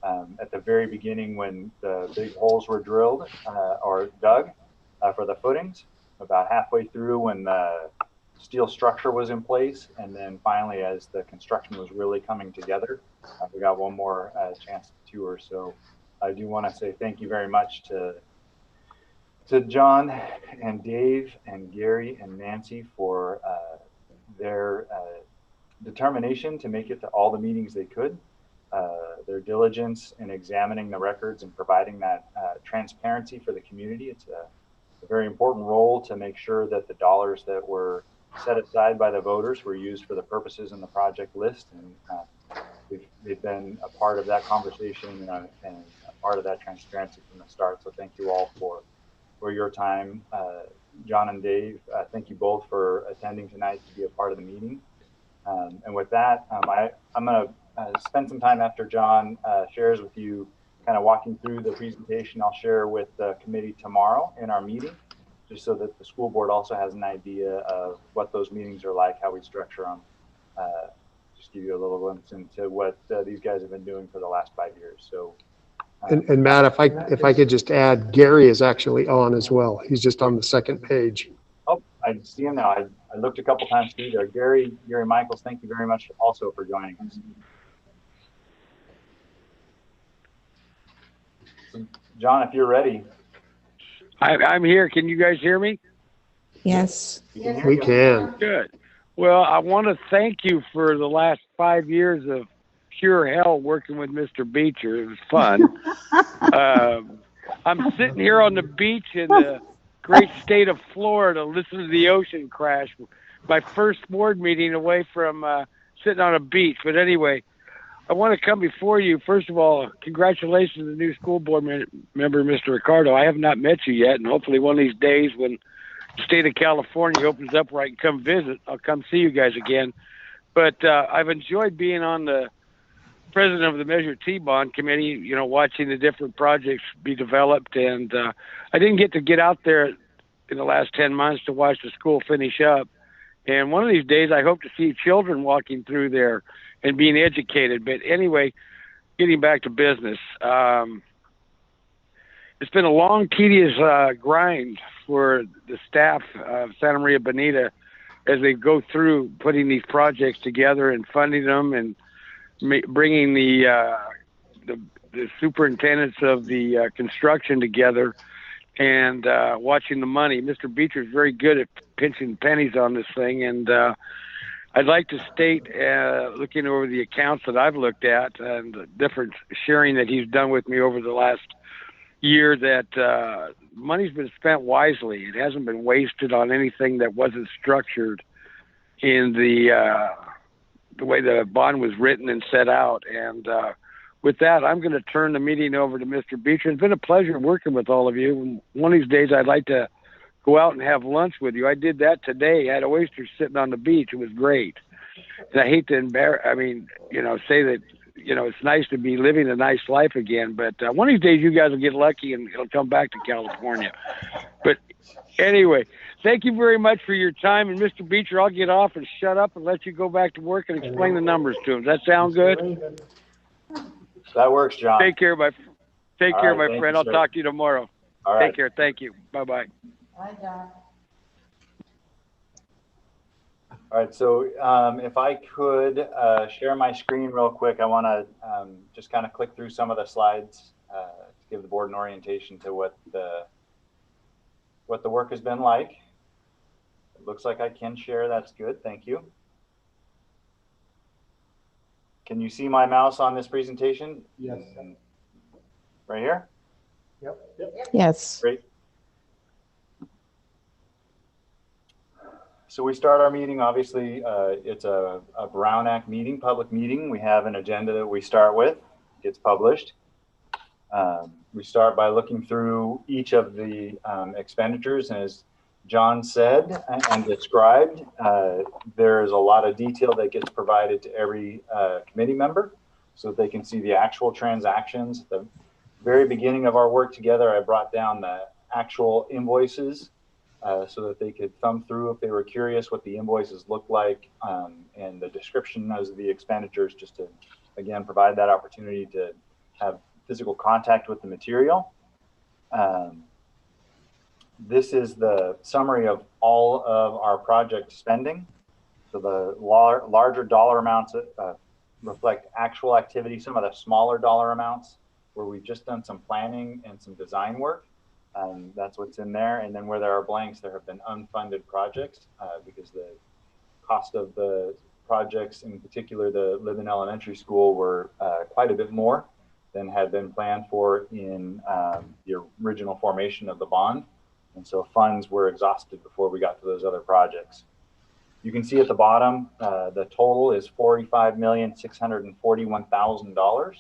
At the very beginning when the big holes were drilled or dug for the footings, about halfway through when the steel structure was in place, and then finally as the construction was really coming together, we got one more chance to tour. So I do want to say thank you very much to John and Dave and Gary and Nancy for their determination to make it to all the meetings they could, their diligence in examining the records and providing that transparency for the community. It's a very important role to make sure that the dollars that we're set aside by the voters were used for the purposes in the project list, and they've been a part of that conversation and a part of that transparency from the start. So thank you all for your time. John and Dave, thank you both for attending tonight to be a part of the meeting. And with that, I'm going to spend some time after John shares with you, kind of walking through the presentation I'll share with the committee tomorrow in our meeting, just so that the school board also has an idea of what those meetings are like, how we structure them. Just give you a little glimpse into what these guys have been doing for the last 5 years. So, And Matt, if I could just add, Gary is actually on as well. He's just on the second page. oh, I see him now. I looked a couple times through there. Gary Michaels, thank you very much also for joining us. So, John, if you're ready. I'm here. Can you guys hear me? Yes. We can. Good. Well, I want to thank you for the last 5 years of pure hell working with Mr. Beecher. It was fun. I'm sitting here on the beach in the great state of Florida, listening to the ocean crash. My first board meeting away from sitting on a beach. But anyway, I want to come before you. First of all, congratulations to the new school board member, Mr. Ricardo. I have not met you yet, and hopefully one of these days when the state of California opens up where I can come visit, I'll come see you guys again. But I've enjoyed being on the president of the Measure T-Bond committee, you know, watching the different projects be developed. And I didn't get to get out there in the last 10 months to watch the school finish up. And one of these days, I hope to see children walking through there and being educated. But anyway, getting back to business, it's been a long, tedious grind for the staff of Santa Maria Bonita as they go through putting these projects together and funding them and bringing the superintendents of the construction together and watching the money. Mr. Beecher is very good at pinching pennies on this thing, and I'd like to state, looking over the accounts that I've looked at and the different sharing that he's done with me over the last year, that money's been spent wisely. It hasn't been wasted on anything that wasn't structured in the way the bond was written and set out. And with that, I'm going to turn the meeting over to Mr. Beecher. It's been a pleasure working with all of you. One of these days, I'd like to go out and have lunch with you. I did that today. I had oysters sitting on the beach. It was great. And I hate to say that, it's nice to be living a nice life again. But one of these days, you guys will get lucky and it'll come back to California. But anyway, thank you very much for your time. And Mr. Beecher, I'll get off and shut up and let you go back to work and explain the numbers to him. Does that sound good? That works, John. Take care, my friend. You, I'll sir. talk to you tomorrow. All right. Take care. Thank you. Bye-bye. Bye, John. All right, so if I could share my screen real quick, I want to just kind of click through some of the slides to give the board an orientation to what the work has been like. It looks like I can share. That's good. Thank you. Can you see my mouse on this presentation? Yes. Right here? Yep. Yes. Great. So we start our meeting, obviously, it's a Brown Act meeting, public meeting. We have an agenda that we start with, gets published. We start by looking through each of the expenditures, and as John said and described, there is a lot of detail that gets provided to every committee member so that they can see the actual transactions. At the very beginning of our work together, I brought down the actual invoices so that they could thumb through if they were curious what the invoices look like, and the description of the expenditures, just to, again, provide that opportunity to have physical contact with the material. This is the summary of all of our project spending. So the larger dollar amounts reflect actual activity. Some of the smaller dollar amounts where we've just done some planning and some design work. That's what's in there. And then where there are blanks, there have been unfunded projects because the cost of the projects, in particular the Linden Elementary School, were quite a bit more than had been planned for in the original formation of the bond. And so funds were exhausted before we got to those other projects. You can see at the bottom, the total is $45,641,000.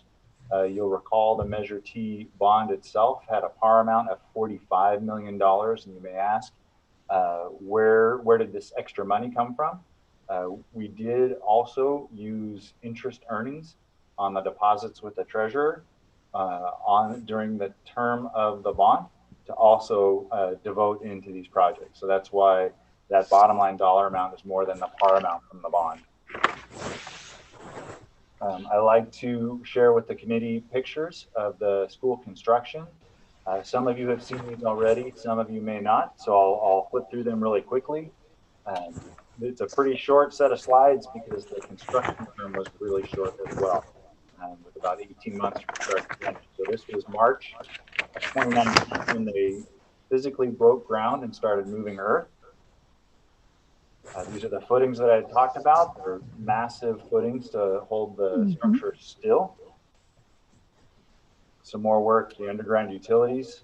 You'll recall the Measure T bond itself had a par amount of $45 million, and you may ask, where did this extra money come from? We did also use interest earnings on the deposits with the treasurer during the term of the bond to also devote into these projects. So that's why that bottom line dollar amount is more than the par amount from the bond. I like to share with the committee pictures of the school construction. Some of you have seen these already, some of you may not, so I'll flip through them really quickly. It's a pretty short set of slides because the construction term was really short as well, with about 18 months from start to finish. So this was March of 2019 when they physically broke ground and started moving earth. These are the footings that I talked about. They're massive footings to hold the structure still. Some more work, the underground utilities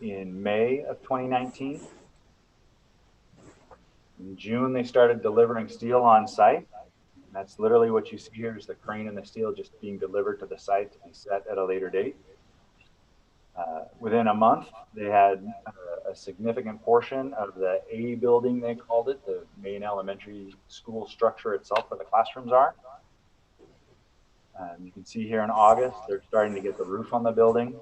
in May of 2019. In June, they started delivering steel on site. And that's literally what you see here is the crane and the steel just being delivered to the site to be set at a later date. Within a month, they had a significant portion of the A building, they called it, the main elementary school structure itself where the classrooms are. You can see here in August, they're starting to get the roof on the building.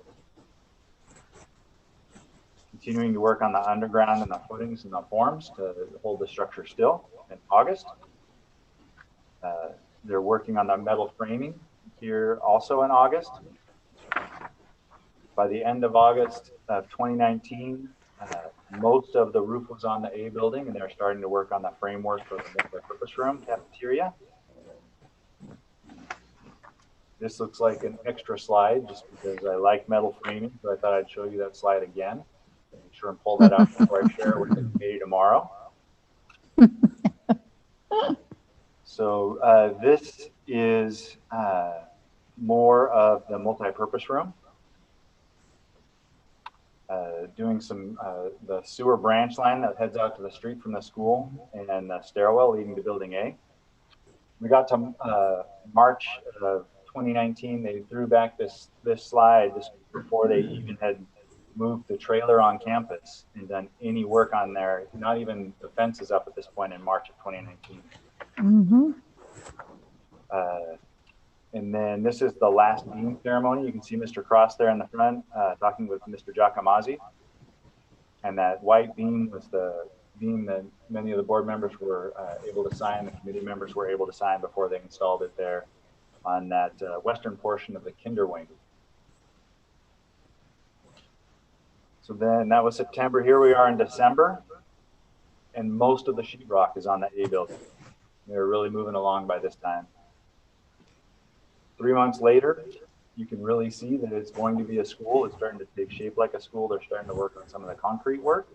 Continuing to work on the underground and the footings and the forms to hold the structure still in August. They're working on the metal framing here also in August. By the end of August of 2019, most of the roof was on the A building, and they're starting to work on the framework for the multi-purpose room cafeteria. This looks like an extra slide just because I like metal framing, so I thought I'd show you that slide again. Make sure and pull that out before I share it with the committee tomorrow. So this is more of the multi-purpose room. Doing some the sewer branch line that heads out to the street from the school and the stairwell leading to building A. We got to March of 2019. They threw back this slide just before they even had moved the trailer on campus and done any work on there. Not even the fence is up at this point in March of 2019. And then this is the last beam ceremony. You can see Mr. Cross there in the front talking with Mr. Giacomazzi. And that white beam was the beam that many of the board members were able to sign, the committee members were able to sign before they installed it there on that western portion of the kinder wing. So then that was September. Here we are in December, and most of the sheetrock is on the A building. They're really moving along by this time. 3 months later, you can really see that it's going to be a school. It's starting to take shape like a school. They're starting to work on some of the concrete work.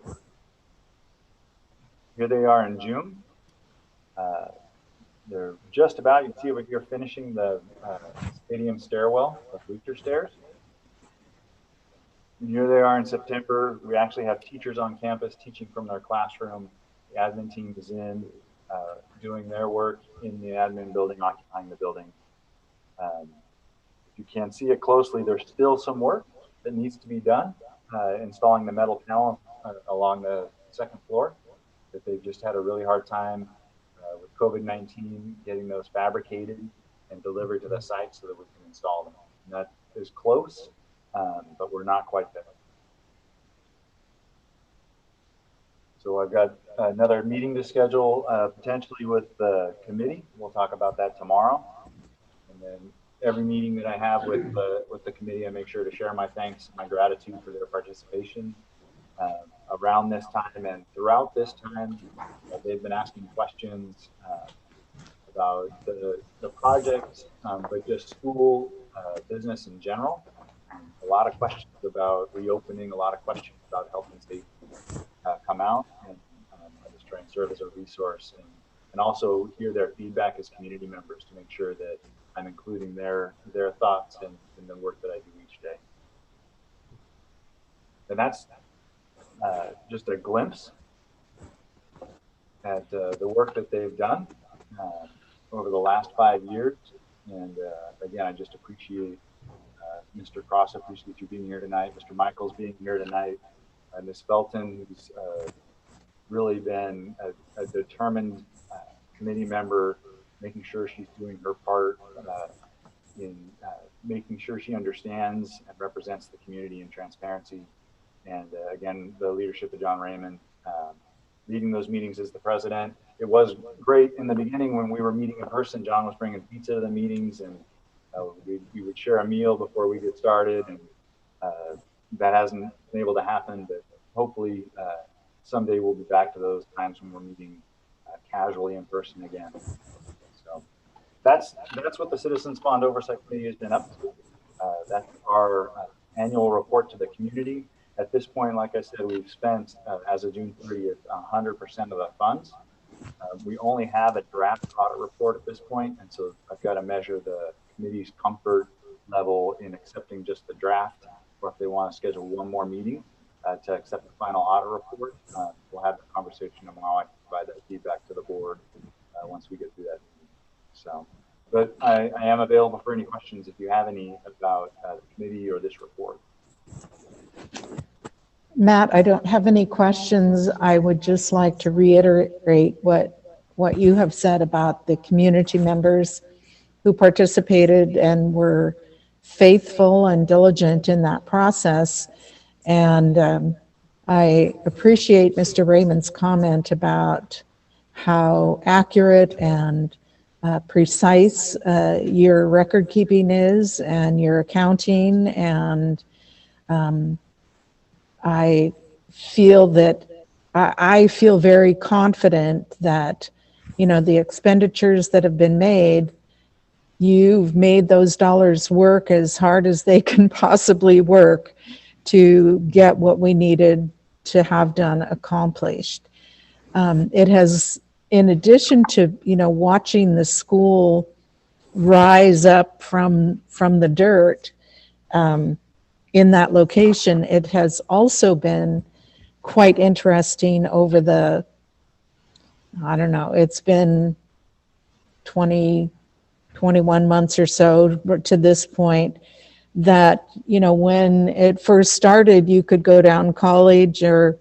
Here they are in June. They're just about, you can see over here, finishing the stadium stairwell, the bleacher stairs. And here they are in September. We actually have teachers on campus teaching from their classroom. The admin team is in doing their work in the admin building, occupying the building. If you can see it closely, there's still some work that needs to be done, installing the metal panel along the second floor that they've just had a really hard time with COVID-19 getting those fabricated and delivered to the site so that we can install them. And that is close, but we're not quite there. So I've got another meeting to schedule potentially with the committee. We'll talk about that tomorrow. And then every meeting that I have with the committee, I make sure to share my thanks, my gratitude for their participation around this time and throughout this time. They've been asking questions about the project, but just school, business in general. A lot of questions about reopening, a lot of questions about health and safety come out, and I just try and serve as a resource and also hear their feedback as community members to make sure that I'm including their thoughts in the work that I do each day. And that's just a glimpse at the work that they've done over the last 5 years. And again, I just appreciate Mr. Cross, appreciate you being here tonight, Mr. Michaels being here tonight, Ms. Felton, who's really been a determined committee member, making sure she's doing her part in making sure she understands and represents the community in transparency. And again, the leadership of John Raymond, leading those meetings as the president. It was great in the beginning when we were meeting in person. John was bringing pizza to the meetings, and we would share a meal before we get started. And that hasn't been able to happen, but hopefully someday we'll be back to those times when we're meeting casually in person again. So that's what the Citizens Bond Oversight Committee has been up to. That's our annual report to the community. At this point, like I said, we've spent, as of June 30th, 100% of the funds. We only have a draft audit report at this point, and so I've got to measure the committee's comfort level in accepting just the draft, or if they want to schedule one more meeting to accept the final audit report. We'll have a conversation tomorrow. I can provide that feedback to the board once we get through that meeting. So, but I am available for any questions if you have any about the committee or this report. Matt, I don't have any questions. I would just like to reiterate what you have said about the community members who participated and were faithful and diligent in that process. And I appreciate Mr. Raymond's comment about how accurate and precise your record keeping is and your accounting. And I feel very confident that, you know, the expenditures that have been made, you've made those dollars work as hard as they can possibly work to get what we needed to have done accomplished. It has, in addition to, you know, watching the school rise up from the dirt, in that location, it has also been quite interesting over the, I don't know, it's been 20, 21 months or so to this point, that, you know, when it first started, you could go down College or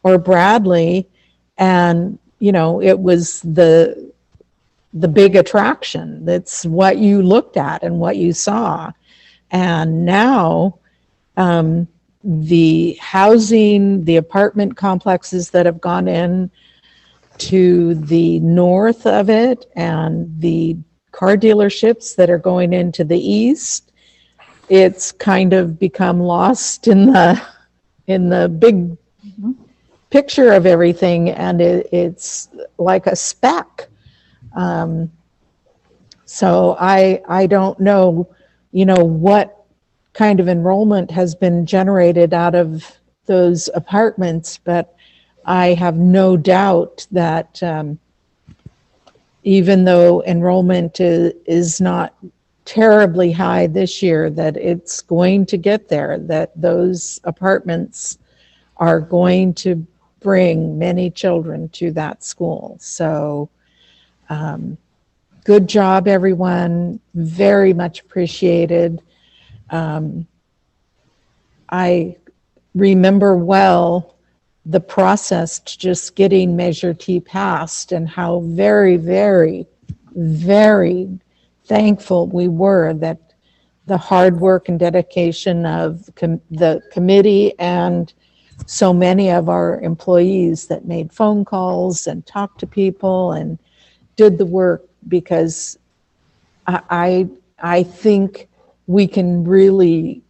Bradley, and, you know, it was the big attraction. That's what you looked at and what you saw. And now, the housing, the apartment complexes that have gone in to the north of it, and the car dealerships that are going into the east, it's kind of become lost in the big picture of everything, and it's like a speck. So I don't know, you know, what kind of enrollment has been generated out of those apartments, but I have no doubt that even though enrollment is not terribly high this year, that it's going to get there, that those apartments are going to bring many children to that school. So good job, everyone. Very much appreciated. I remember well the process to just getting Measure T passed, and how very, very, very thankful we were that the hard work and dedication of the committee and so many of our employees that made phone calls and talked to people and did the work, because I think we can really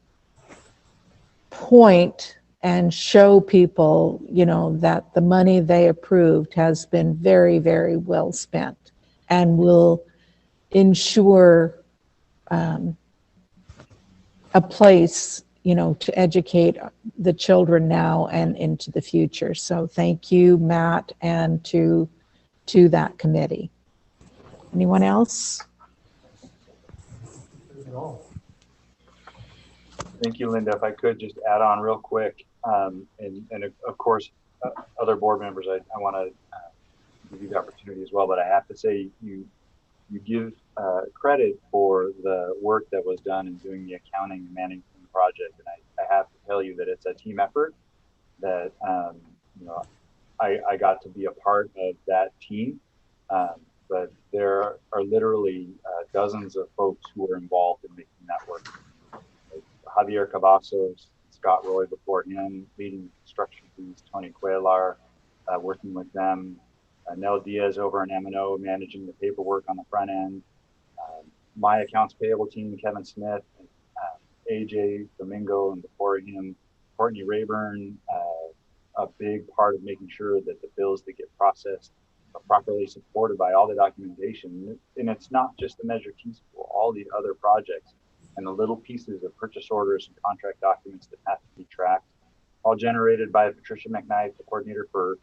point and show people, you know, that the money they approved has been very, very well spent, and will ensure a place, you know, to educate the children now and into the future. So thank you, Matt, and to that committee. Anyone else? Thank you, Linda. If I could just add on real quick, and of course, other board members, I want to give you the opportunity as well, but I have to say you give credit for the work that was done in doing the accounting and managing the project, and I have to tell you that it's a team effort. That you know, I got to be a part of that team, but there are literally dozens of folks who were involved in making that work. Javier Cavazos, Scott Roy before him, leading construction fees, Tony Cuellar, working with them, Nell Diaz over in M&O, managing the paperwork on the front end, my accounts payable team, Kevin Smith, AJ Domingo, and before him, Courtney Rayburn, a big part of making sure that the bills that get processed are properly supported by all the documentation. And it's not just the Measure T school, all the other projects and the little pieces of purchase orders and contract documents that have to be tracked, all generated by Patricia McKnight, the coordinator for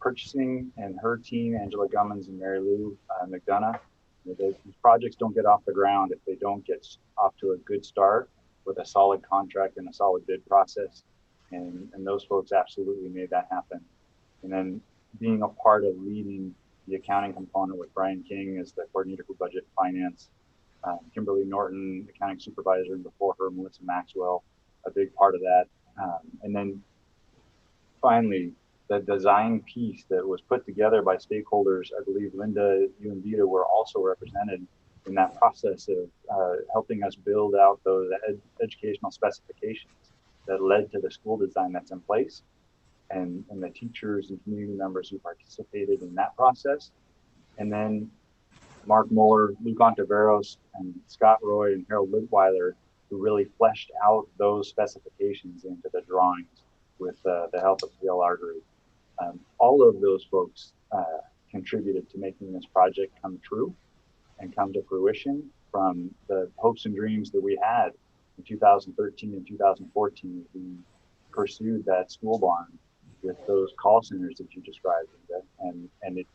purchasing, and her team, Angela Gummins and Mary Lou McDonough. These projects don't get off the ground if they don't get off to a good start with a solid contract and a solid bid process. And those folks absolutely made that happen. And then being a part of leading the accounting component with Brian King as the coordinator for budget and finance, Kimberly Norton, accounting supervisor, and before her, Melissa Maxwell, a big part of that. And then finally, the design piece that was put together by stakeholders. I believe Linda, you and Vita were also represented in that process of helping us build out those educational specifications that led to the school design that's in place, and the teachers and community members who participated in that process. And then Mark Muller, Luke Ontiveros, and Scott Roy and Harold Lidweiler, who really fleshed out those specifications into the drawings with the help of PLR Group. All of those folks contributed to making this project come true and come to fruition, from the hopes and dreams that we had in 2013 and 2014 as we pursued that school bond with those call centers that you described. And it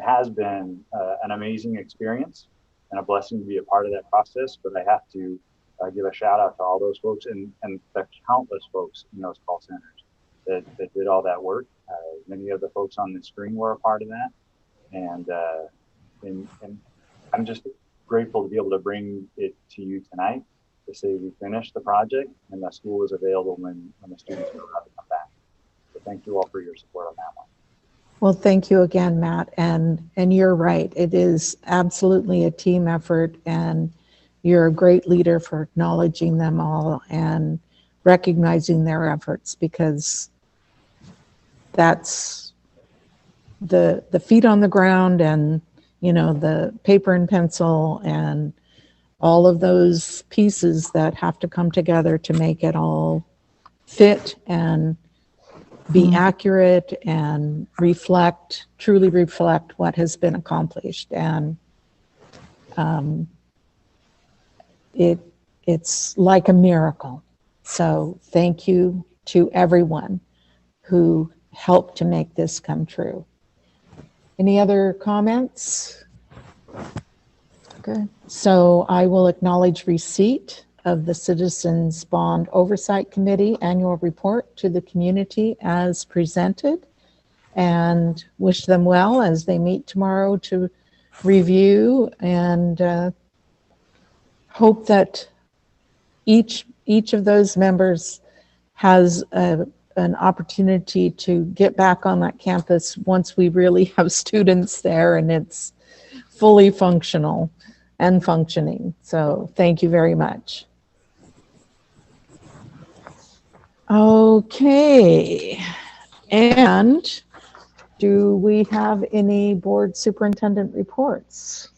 has been an amazing experience and a blessing to be a part of that process. But I have to give a shout out to all those folks and the countless folks in those call centers that did all that work. Many of the folks on the screen were a part of that. And I'm just grateful to be able to bring it to you tonight to say we finished the project and the school is available when the students are allowed to come back. So thank you all for your support on that one. Well, thank you again, Matt. And you're right. It is absolutely a team effort, and you're a great leader for acknowledging them all and recognizing their efforts, because that's the feet on the ground and, you know, the paper and pencil and all of those pieces that have to come together to make it all fit and be accurate and truly reflect what has been accomplished. And it's like a miracle. So thank you to everyone who helped to make this come true. Any other comments? Good. So I will acknowledge receipt of the Citizens Bond Oversight Committee annual report to the community as presented, and wish them well as they meet tomorrow to review, and hope that each of those members has an opportunity to get back on that campus once we really have students there and it's fully functional and functioning. So thank you very much. Okay, and do we have any board superintendent reports?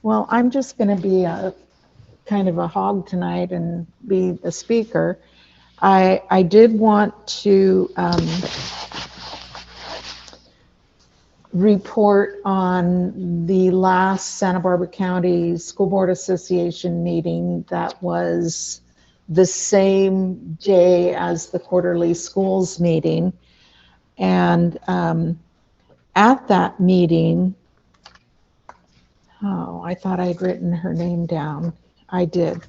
Well, I'm just going to be a kind of a hog tonight and be the speaker. I did want to report on the last Santa Barbara County School Board Association meeting that was the same day as the quarterly schools meeting. And at that meeting, oh, I thought I'd written her name down. I did.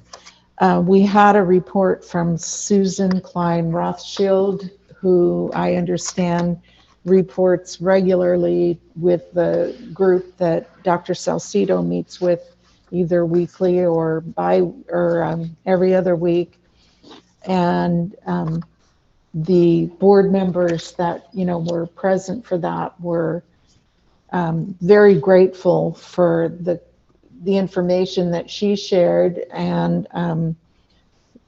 We had a report from Susan Klein Rothschild, who I understand reports regularly with the group that Dr. Salcido meets with either weekly or every other week. And the board members that, were present for that were very grateful for the information that she shared. And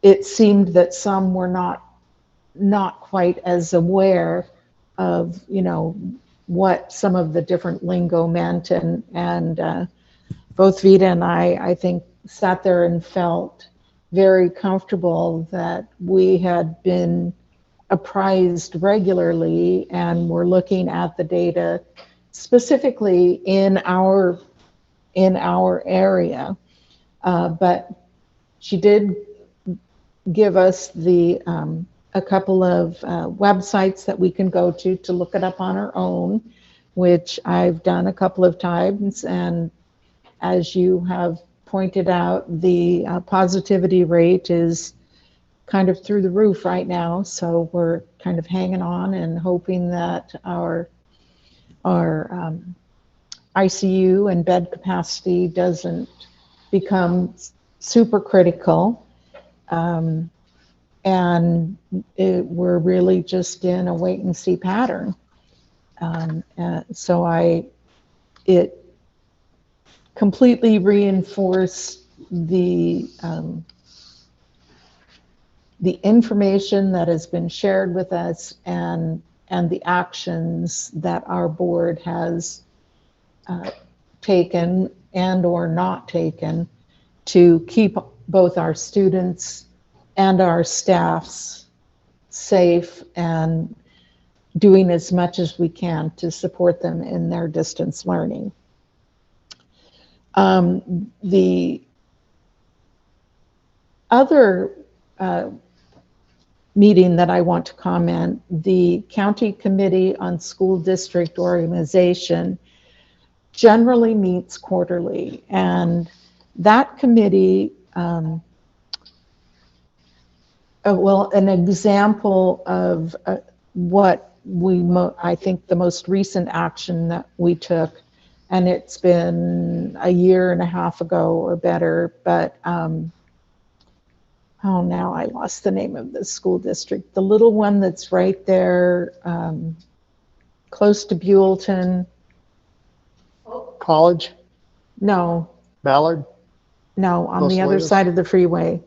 it seemed that some were not quite as aware of, what some of the different lingo meant. And both Vita and I think, sat there and felt very comfortable that we had been apprised regularly and were looking at the data specifically in our area. But she did give us a couple of websites that we can go to look it up on our own, which I've done a couple of times. And as you have pointed out, the positivity rate is kind of through the roof right now. So we're kind of hanging on and hoping that our ICU and bed capacity doesn't become super critical. And we're really just in a wait and see pattern. So it completely reinforced the information that has been shared with us and the actions that our board has taken and or not taken to keep both our students and our staffs safe and doing as much as we can to support them in their distance learning. The other meeting that I want to comment, the County Committee on School District Organization generally meets quarterly, and that committee, well, an example of what I think the most recent action that we took, and it's been a year and a half ago or better, but oh, now I lost the name of the school district. The little one that's right there, close to Buellton. College, No, Ballard, no, on Los the other Lunas? side of the freeway.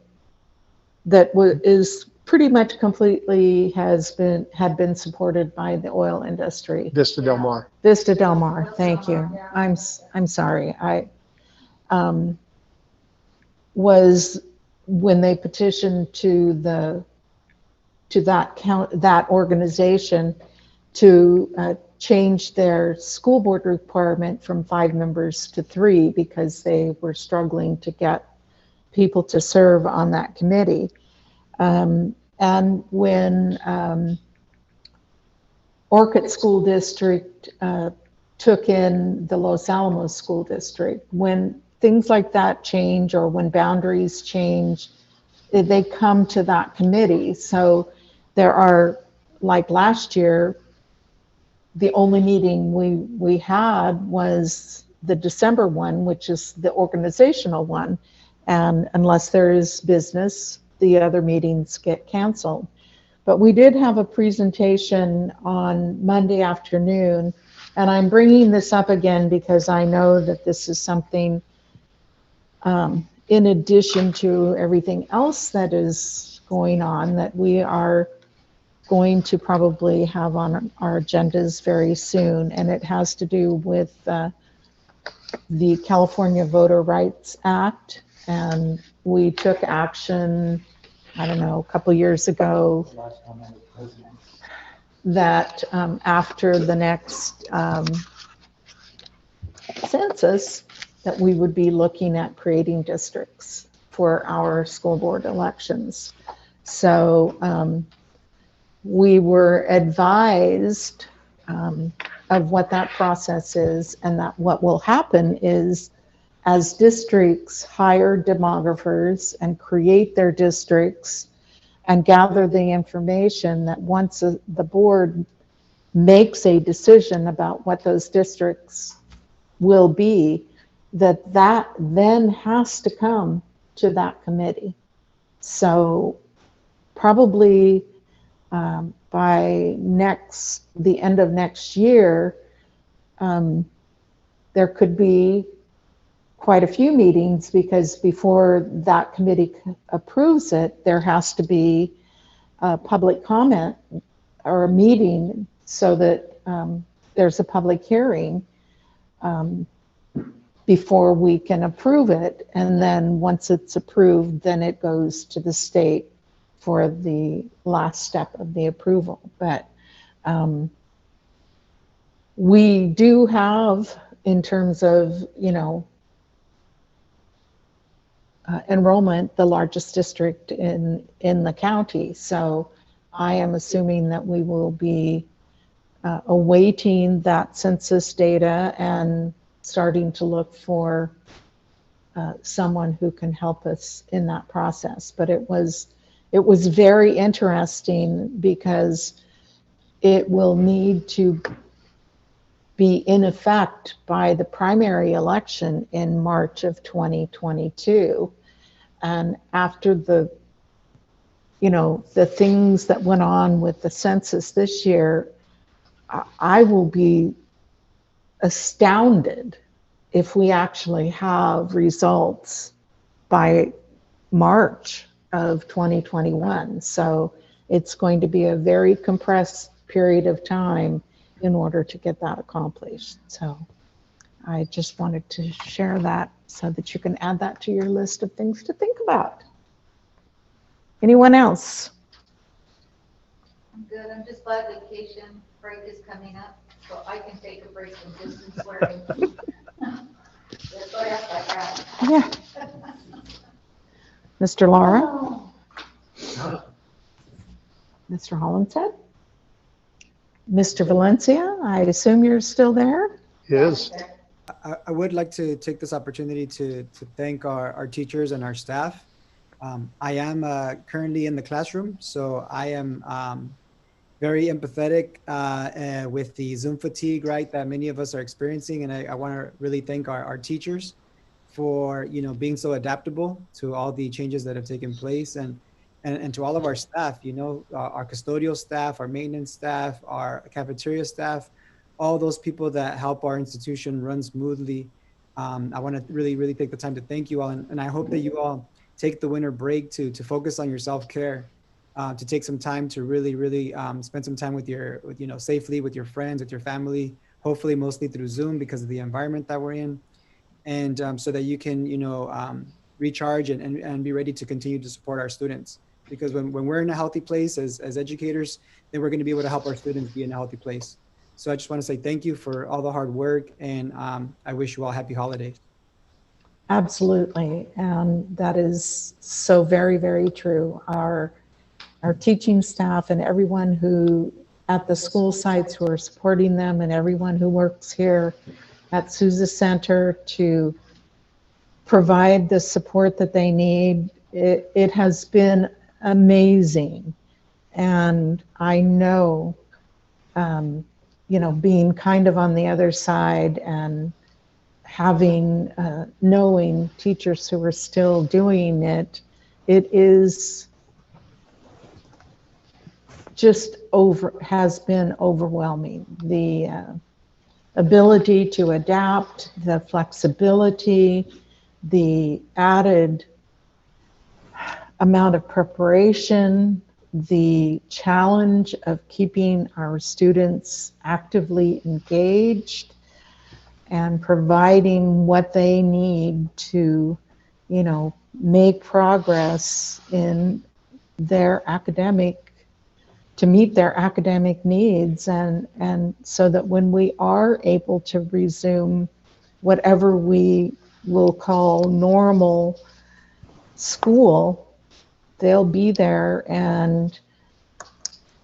That is pretty much completely had been supported by the oil industry. Vista Del Mar. Vista Del Mar, thank you. I'm sorry. I was when they petitioned to that organization to change their school board requirement from 5 members to 3 because they were struggling to get people to serve on that committee. And when Orcutt School District took in the Los Alamos School District, when things like that change or when boundaries change, they come to that committee. So there are, like last year, the only meeting we had was the December one, which is the organizational one. And unless there is business, the other meetings get canceled. But we did have a presentation on Monday afternoon, and I'm bringing this up again because I know that this is something in addition to everything else that is going on that we are going to probably have on our agendas very soon. And it has to do with the California Voter Rights Act. And we took action, I don't know, a couple years ago that after the next census, that we would be looking at creating districts for our school board elections. So we were advised of what that process is, and that what will happen is as districts hire demographers and create their districts and gather the information, that once the board makes a decision about what those districts will be, that then has to come to that committee. So probably by the end of next year, there could be quite a few meetings, because before that committee approves it, there has to be a public comment or a meeting so that there's a public hearing before we can approve it. And then once it's approved, then it goes to the state for the last step of the approval. But we do have, in terms of, enrollment, the largest district in the county. So I am assuming that we will be awaiting that census data and starting to look for someone who can help us in that process. But it was very interesting, because it will need to be in effect by the primary election in March of 2022. And after the things that went on with the census this year, I will be astounded if we actually have results by March of 2021. So it's going to be a very compressed period of time in order to get that accomplished. So I just wanted to share that so that you can add that to your list of things to think about. Anyone else? I'm good. I'm just glad vacation break is coming up, so I can take a break from distance learning. That's what I asked like that. Yeah. Mr. Lara? Mr. Hollinshead? Mr. Valencia, I assume you're still there? Yes. I would like to take this opportunity to thank our teachers and our staff. I am currently in the classroom, so I am very empathetic with the Zoom fatigue, right, that many of us are experiencing. And I want to really thank our teachers for, being so adaptable to all the changes that have taken place, and to all of our staff, our custodial staff, our maintenance staff, our cafeteria staff, all those people that help our institution run smoothly. I want to really, really take the time to thank you all. And I hope that you all take the winter break to focus on your self-care, to take some time to really, really spend some time safely with your friends, with your family, hopefully mostly through Zoom because of the environment that we're in. And so that you can, recharge and be ready to continue to support our students. Because when we're in a healthy place as educators, then we're going to be able to help our students be in a healthy place. So I just want to say thank you for all the hard work, and I wish you all happy holidays. Absolutely. And that is so very, very true. Our teaching staff and everyone who at the school sites who are supporting them, and everyone who works here at Sousa Center to provide the support that they need, it has been amazing. And I know, being kind of on the other side and having, knowing teachers who are still doing it, it is just has been overwhelming. The ability to adapt, the flexibility, the added amount of preparation, the challenge of keeping our students actively engaged and providing what they need to, make progress in their to meet their academic needs, and so that when we are able to resume whatever we will call normal school, they'll be there, and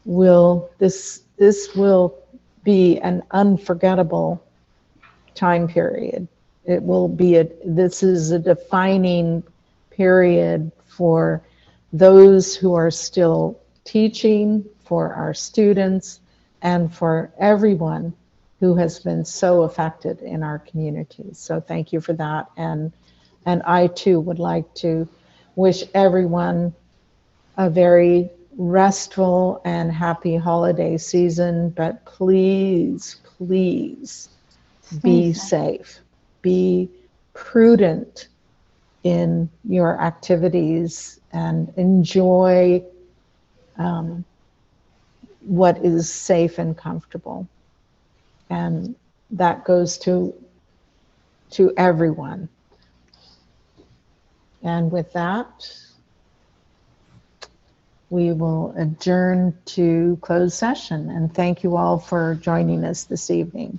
this will be an unforgettable time period. It will be this is a defining period for those who are still teaching, for our students, and for everyone who has been so affected in our community. So thank you for that. And I too would like to wish everyone a very restful and happy holiday season, but please, please be safe. Be prudent in your activities and enjoy what is safe and comfortable. And that goes to everyone. And with that, we will adjourn to closed session. And thank you all for joining us this evening.